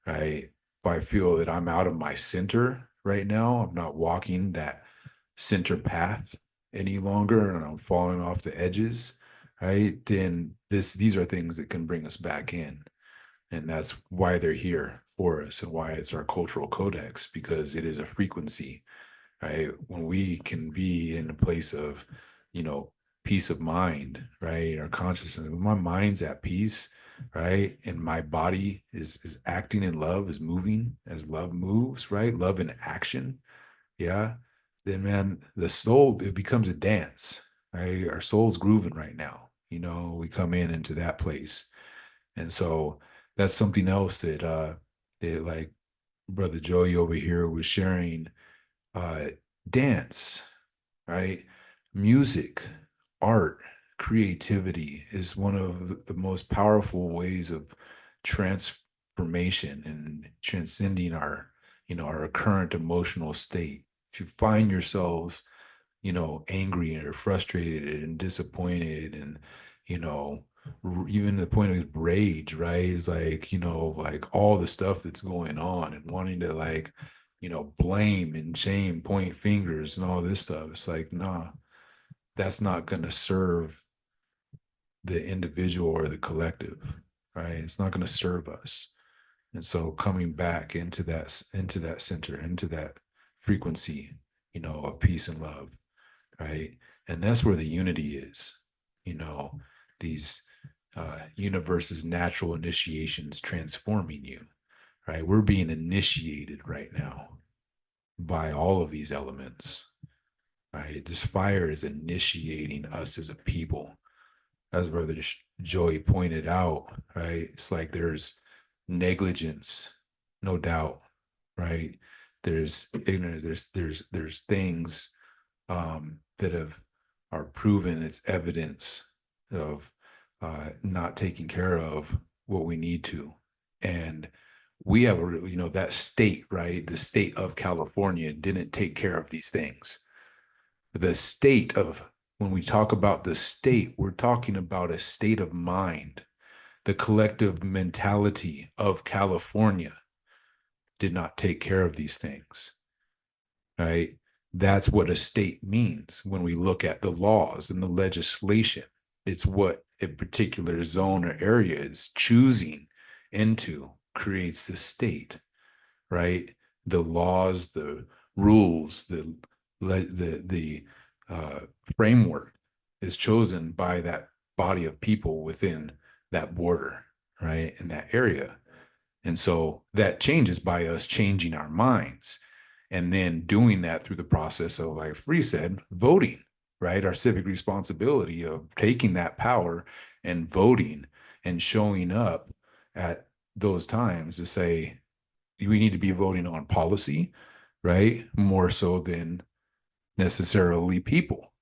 right? If I feel that I'm out of my center right now, I'm not walking that center path any longer, and I'm falling off the edges, right? Then these are things that can bring us back in. And that's why they're here for us and why it's our cultural codex, because it is a frequency, right? When we can be in a place of, peace of mind, right? Our consciousness, when my mind's at peace, right? And my body is acting in love, is moving as love moves, right? Love in action. Yeah. Then man, the soul, it becomes a dance, right? Our soul's grooving right now. We come into that place. And so that's something else that like Brother Joey over here was sharing. uh Dance, right? Music, art, creativity is one of the most powerful ways of transformation and transcending our current emotional state. If you find yourselves, angry or frustrated and disappointed and, you know, even to the point of rage, right? It's like, like all the stuff that's going on and wanting to like, blame and shame, point fingers and all this stuff. It's like, nah, that's not going to serve the individual or the collective, right? It's not going to serve us. And so coming back into that center, into that frequency, of peace and love, right? And that's where the unity is, these universe's natural initiations transforming you, right? We're being initiated right now by all of these elements, right? This fire is initiating us as a people. As Brother Joey pointed out, right? It's like there's negligence, no doubt, right? There's ignorance, there's things that are proven, it's evidence of not taking care of what we need to. And we have that state, right? The state of California didn't take care of these things. The state of, when we talk about the state, we're talking about a state of mind. The collective mentality of California did not take care of these things, right? That's what a state means when we look at the laws and the legislation. It's what a particular zone or area is choosing into creates the state, right? The laws, the rules, the framework is chosen by that body of people within that border, right? In that area. And so that changes by us changing our minds and then doing that through the process of, like Free said, voting, right? Our civic responsibility of taking that power and voting and showing up at those times to say, we need to be voting on policy, right? More so than necessarily people,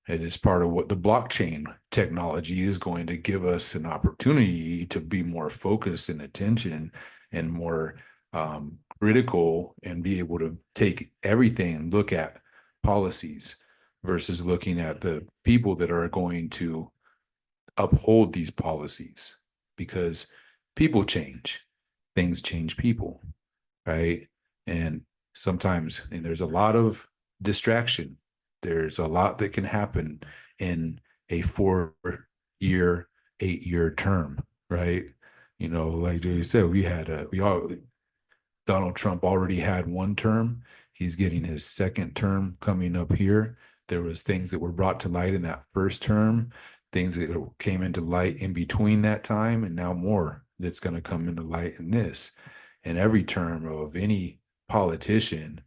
It is part of what the blockchain technology is going to give us an opportunity to be more focused and attention and more critical and be able to take everything and look at policies versus looking at the people that are going to uphold these policies, because people change, things change people, right? And sometimes, and there's a lot of distraction. There's a lot that can happen in a 4-year, 8-year term, right? You know, like Joey said, Donald Trump already had one term. He's getting his second term coming up here. There was things that were brought to light in that first term, things that came into light in between that time, and now more that's going to come into light in this. And every term of any politician,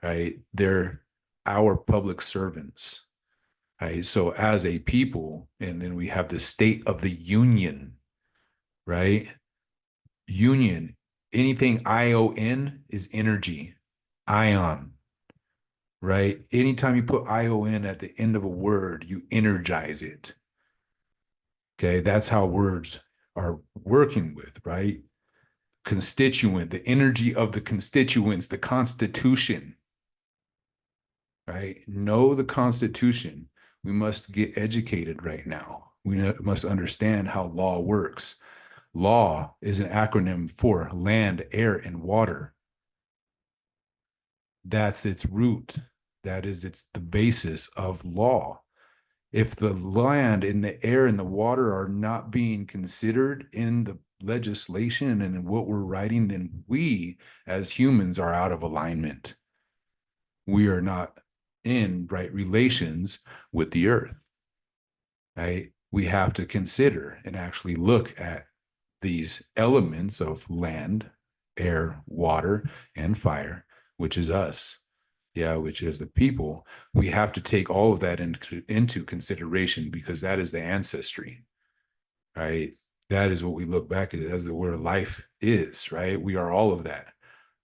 right, they're our public servants, right? So as a people, and then we have the state of the union, right? Union, anything ION is energy, ion, right? Anytime you put ION at the end of a word, you energize it. Okay, that's how words are working with, right? Constituent, the energy of the constituents, the Constitution, right? Know the Constitution. We must get educated right now. We must understand how law works. Law is an acronym for land, air, and water. That's its root. That is the basis of law. If the land and the air and the water are not being considered in the legislation and in what we're writing, then we as humans are out of alignment. We are not in right relations with the earth, right? We have to consider and actually look at these elements of land, air, water, and fire, which is us, which is the people. We have to take all of that into consideration, because that is the ancestry, right? That is what we look back at as where life is, right? We are all of that.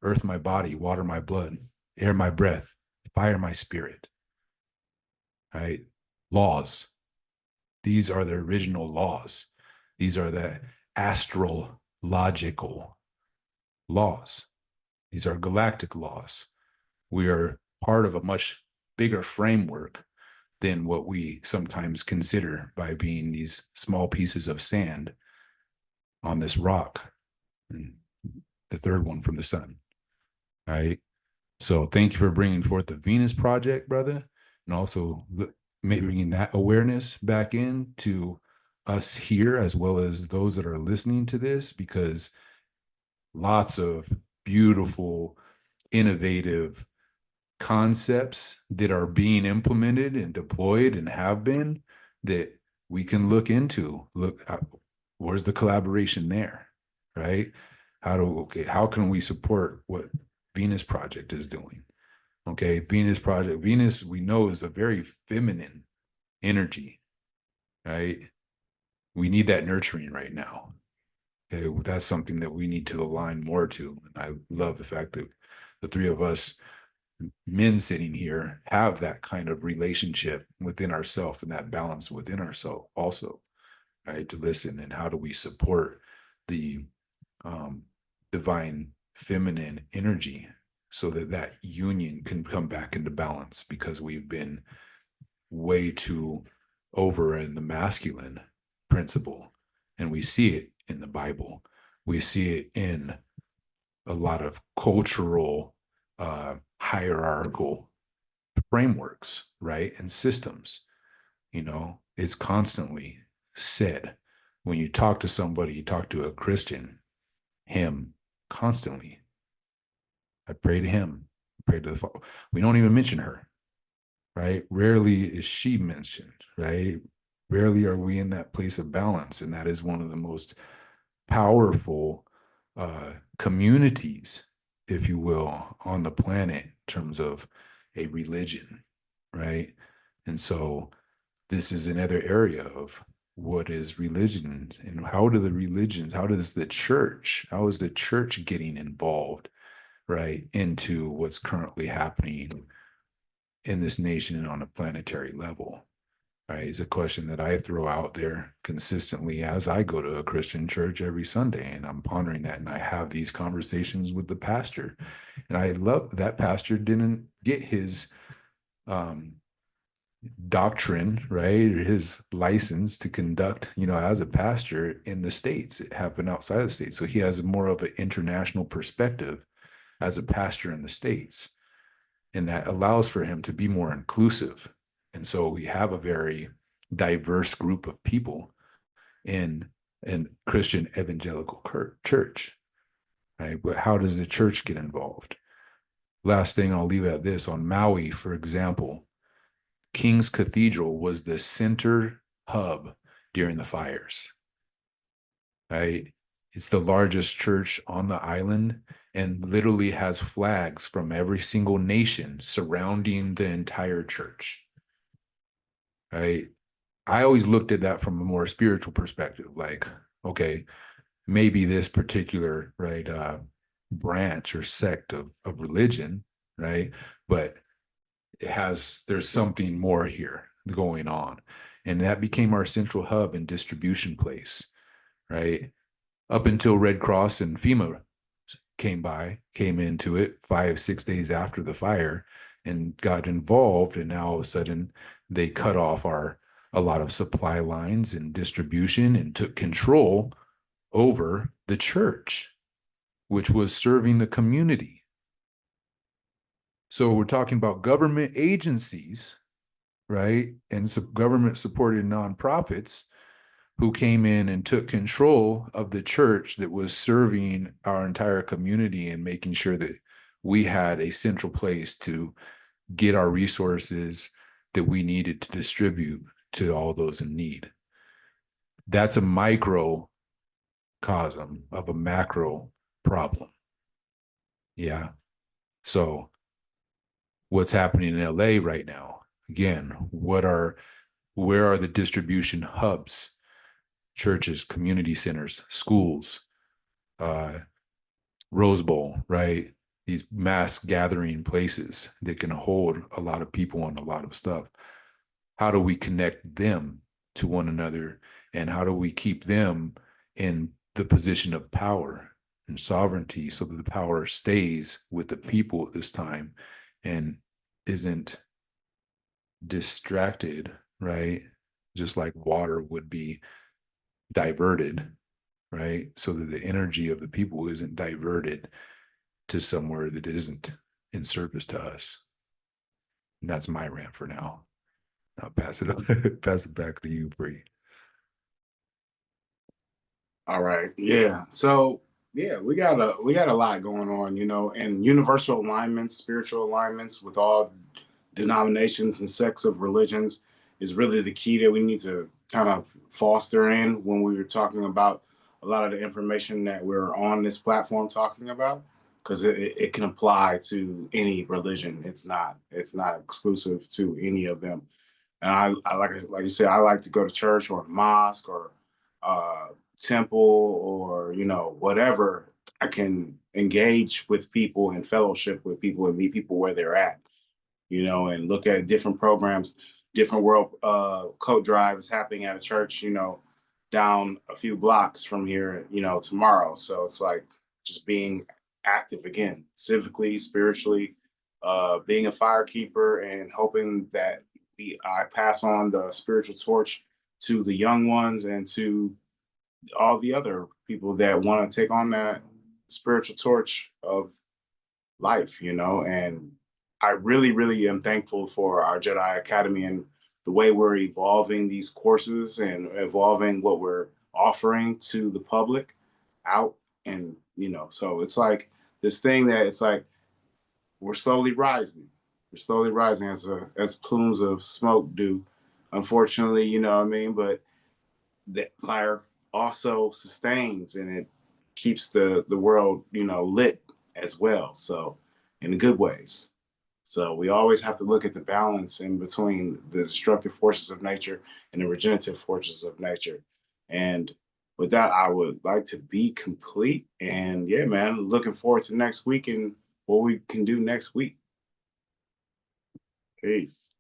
Earth, my body; water, my blood; air, my breath; fire, my spirit, right? Laws. These are the original laws. These are the astrological laws. These are galactic laws. We are part of a much bigger framework than what we sometimes consider by being these small pieces of sand on this rock, and the third one from the sun, right? So thank you for bringing forth the Venus Project, brother, and also bringing that awareness back in to us here, as well as those that are listening to this, because lots of beautiful, innovative concepts that are being implemented and deployed and have been, that we can look into. Where's the collaboration there, right? How can we support what Venus Project is doing? Okay, Venus Project, Venus, we know, is a very feminine energy, right? We need that nurturing right now. Okay, that's something that we need to align more to. And I love the fact that the three of us men sitting here have that kind of relationship within ourselves and that balance within ourselves also, right? To listen, and how do we support the divine feminine energy so that that union can come back into balance, because we've been way too over in the masculine principle, and we see it in the Bible. We see it in a lot of cultural hierarchical frameworks, right? And systems. You know, it's constantly said, when you talk to somebody, you talk to a Christian, him, constantly. I pray to him, I pray to the Father. We don't even mention her, right? Rarely is she mentioned, right? Rarely are we in that place of balance. And that is one of the most powerful communities, if you will, on the planet in terms of a religion, right? And so this is another area of what is religion, and how do the religions, how is the church getting involved, right, into what's currently happening in this nation and on a planetary level. Right? It's a question that I throw out there consistently as I go to a Christian church every Sunday, and I'm pondering that, and I have these conversations with the pastor, and I love that pastor didn't get his um, doctrine, right, or his license to conduct, as a pastor in the States. It happened outside of the States, so he has more of an international perspective as a pastor in the States, and that allows for him to be more inclusive. And so we have a very diverse group of people in an Christian evangelical church, right? But how does the church get involved? Last thing I'll leave at this: on Maui, for example, King's Cathedral was the center hub during the fires, right? It's the largest church on the island and literally has flags from every single nation surrounding the entire church, right? I always looked at that from a more spiritual perspective, like, okay, maybe this particular, right, branch or sect of religion, right? But there's something more here going on. And that became our central hub and distribution place, right? Up until Red Cross and FEMA came into it 5-6 days after the fire and got involved. And now all of a sudden they cut off a lot of supply lines and distribution and took control over the church, which was serving the community. So we're talking about government agencies, right? And government supported nonprofits who came in and took control of the church that was serving our entire community and making sure that we had a central place to get our resources that we needed to distribute to all those in need. That's a microcosm of a macro problem. Yeah. So what's happening in LA right now? Again, where are the distribution hubs? Churches, community centers, schools, Rose Bowl, right? These mass gathering places that can hold a lot of people and a lot of stuff. How do we connect them to one another? And how do we keep them in the position of power and sovereignty so that the power stays with the people at this time and isn't distracted, right? Just like water would be diverted, right? So that the energy of the people isn't diverted to somewhere that isn't in service to us. And that's my rant for now. I'll pass it pass it back to you, Bree. All right. Yeah. So yeah, we got a lot going on, and universal alignments, spiritual alignments with all denominations and sects of religions is really the key that we need to kind of foster in when we were talking about a lot of the information that we're on this platform talking about, because it can apply to any religion. It's not exclusive to any of them. And I like you said, I like to go to church or mosque or temple or whatever. I can engage with people and fellowship with people and meet people where they're at, and look at different programs. Different World Coat Drive is happening at a church, down a few blocks from here, tomorrow. So it's like just being active again, civically, spiritually, being a firekeeper and hoping that I pass on the spiritual torch to the young ones and to all the other people that want to take on that spiritual torch of life, and I really, really am thankful for our Jedi Academy and the way we're evolving these courses and evolving what we're offering to the public out. And, so it's like this thing that it's like we're slowly rising. We're slowly rising as plumes of smoke do. Unfortunately, you know what I mean? But that fire also sustains and it keeps the world, lit as well. So in the good ways. So we always have to look at the balance in between the destructive forces of nature and the regenerative forces of nature. And with that, I would like to be complete. And yeah, man, looking forward to next week and what we can do next week. Peace.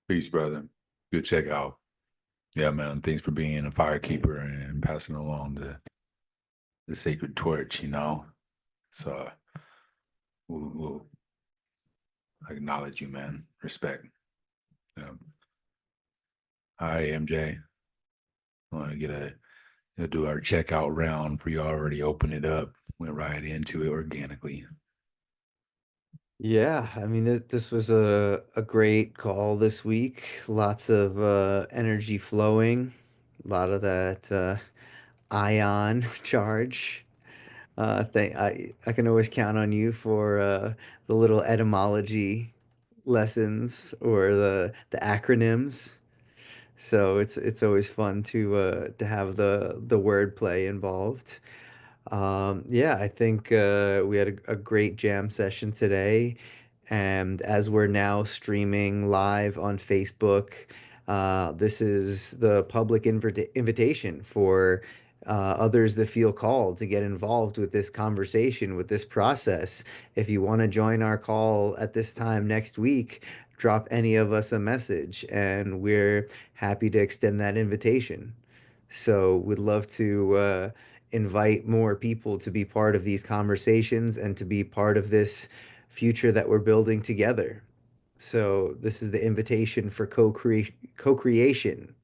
Peace, brother. Good checkout. Yeah, man. Thanks for being a firekeeper and passing along the sacred torch, you know. So we'll acknowledge you, man. Respect. Hi, MJ. I want to do our checkout round for you. Already open it up. Went right into it organically. Yeah, I mean, this was a great call this week. Lots of energy flowing, a lot of that ion charge. I can always count on you for the little etymology lessons or the acronyms. So it's always fun to have the wordplay involved. Yeah, I think we had a great jam session today. And as we're now streaming live on Facebook, this is the public invitation for others that feel called to get involved with this conversation, with this process. If you want to join our call at this time next week, drop any of us a message, and we're happy to extend that invitation. So we'd love to invite more people to be part of these conversations and to be part of this future that we're building together. So this is the invitation for co-creation.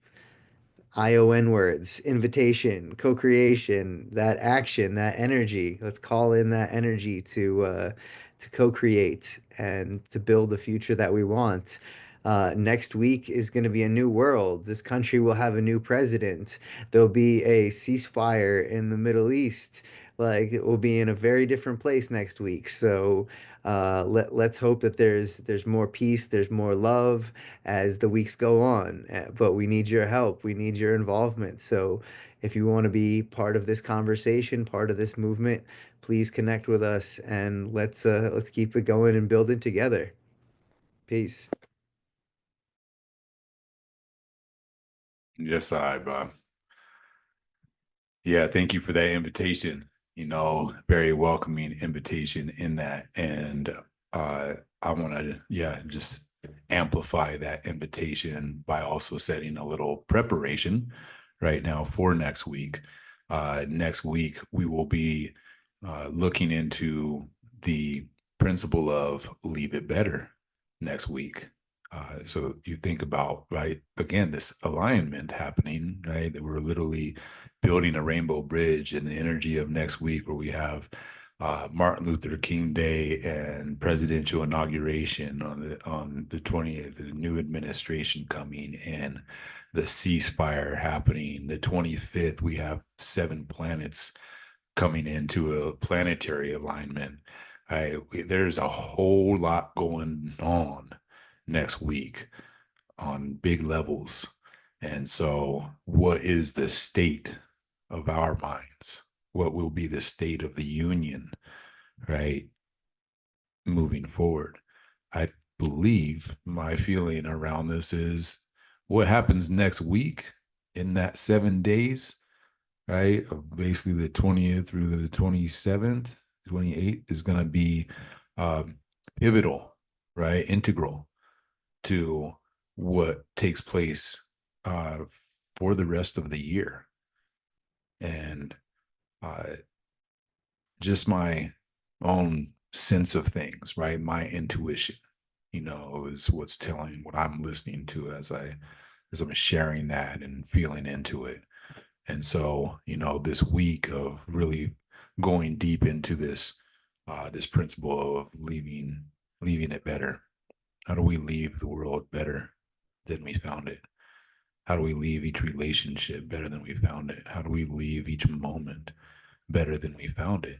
ION words, invitation, co-creation, that action, that energy. Let's call in that energy to co-create and to build the future that we want. Next week is going to be a new world. This country will have a new president. There'll be a ceasefire in the Middle East. Like it will be in a very different place next week. So let's hope that there's more peace, there's more love as the weeks go on. But we need your help. We need your involvement. So if you want to be part of this conversation, part of this movement, please connect with us and let's keep it going and build it together. Peace. Yes, Bob. Yeah, thank you for that invitation. You know, very welcoming invitation in that. And I want to, yeah, just amplify that invitation by also setting a little preparation right now for next week. Next week, we will be looking into the principle of leave it better next week. So you think about, right, again, this alignment happening, right, that we're literally building a rainbow bridge in the energy of next week where we have Martin Luther King Day and presidential inauguration on the 20th, the new administration coming in, the ceasefire happening. The 25th, we have 7 planets coming into a planetary alignment. There's a whole lot going on next week on big levels. And so, what is the state of our minds? What will be the state of the union, right? Moving forward. I believe my feeling around this is what happens next week in that 7 days, right? Of basically the 20th through the 27th, 28th is going to be pivotal, right? Integral to what takes place for the rest of the year. And just my own sense of things, right? My intuition, you know, is what's telling what I'm listening to as I'm sharing that and feeling into it. And so, you know, this week of really going deep into this principle of leaving it better. How do we leave the world better than we found it? How do we leave each relationship better than we found it? How do we leave each moment better than we found it?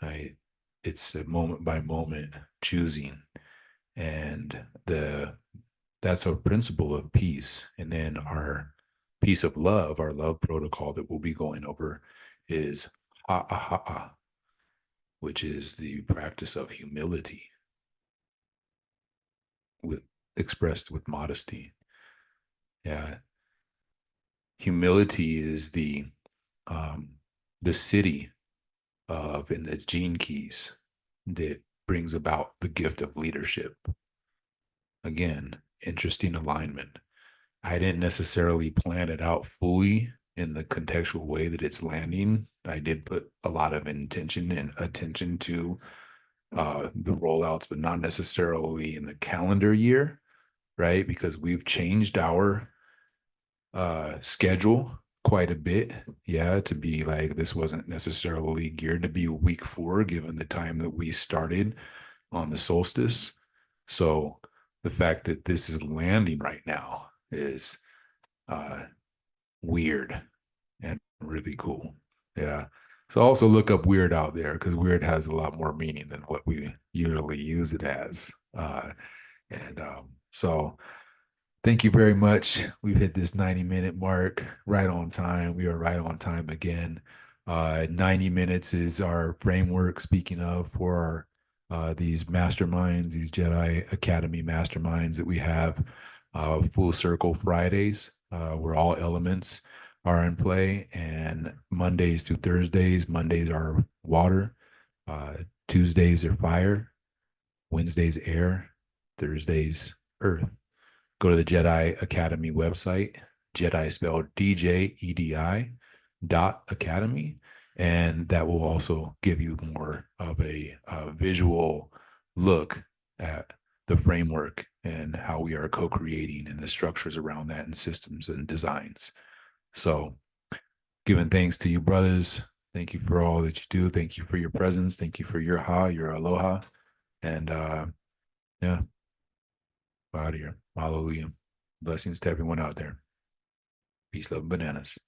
Right? It's a moment by moment choosing, and that's a principle of peace. And then our piece of love, our love protocol that we'll be going over is ha'aha'a, which is the practice of humility with expressed with modesty. Yeah. Humility is the city of in the gene keys that brings about the gift of leadership. Again, interesting alignment. I didn't necessarily plan it out fully in the contextual way that it's landing. I did put a lot of intention and attention to the rollouts, but not necessarily in the calendar year, right? Because we've changed our schedule quite a bit. Yeah, to be like this wasn't necessarily geared to be week 4, given the time that we started on the solstice. So the fact that this is landing right now is weird and really cool. Yeah. So also look up weird out there, because weird has a lot more meaning than what we usually use it as. So thank you very much. We've hit this 90-minute mark right on time. We are right on time again. 90 minutes is our framework, speaking of, for these masterminds, these Jedi Academy masterminds that we have, Full Circle Fridays, where all elements are in play, and Mondays through Thursdays. Mondays are water, Tuesdays are fire, Wednesdays air, Thursdays earth. Go to the Jedi Academy website, Jedi spelled DJEDI .academy, and that will also give you more of a visual look at the framework and how we are co-creating and the structures around that and systems and designs. So giving thanks to you, brothers. Thank you for all that you do. Thank you for your presence. Thank you for your your aloha. And yeah, out of here. Hallelujah. Blessings to everyone out there. Peace, love, and bananas.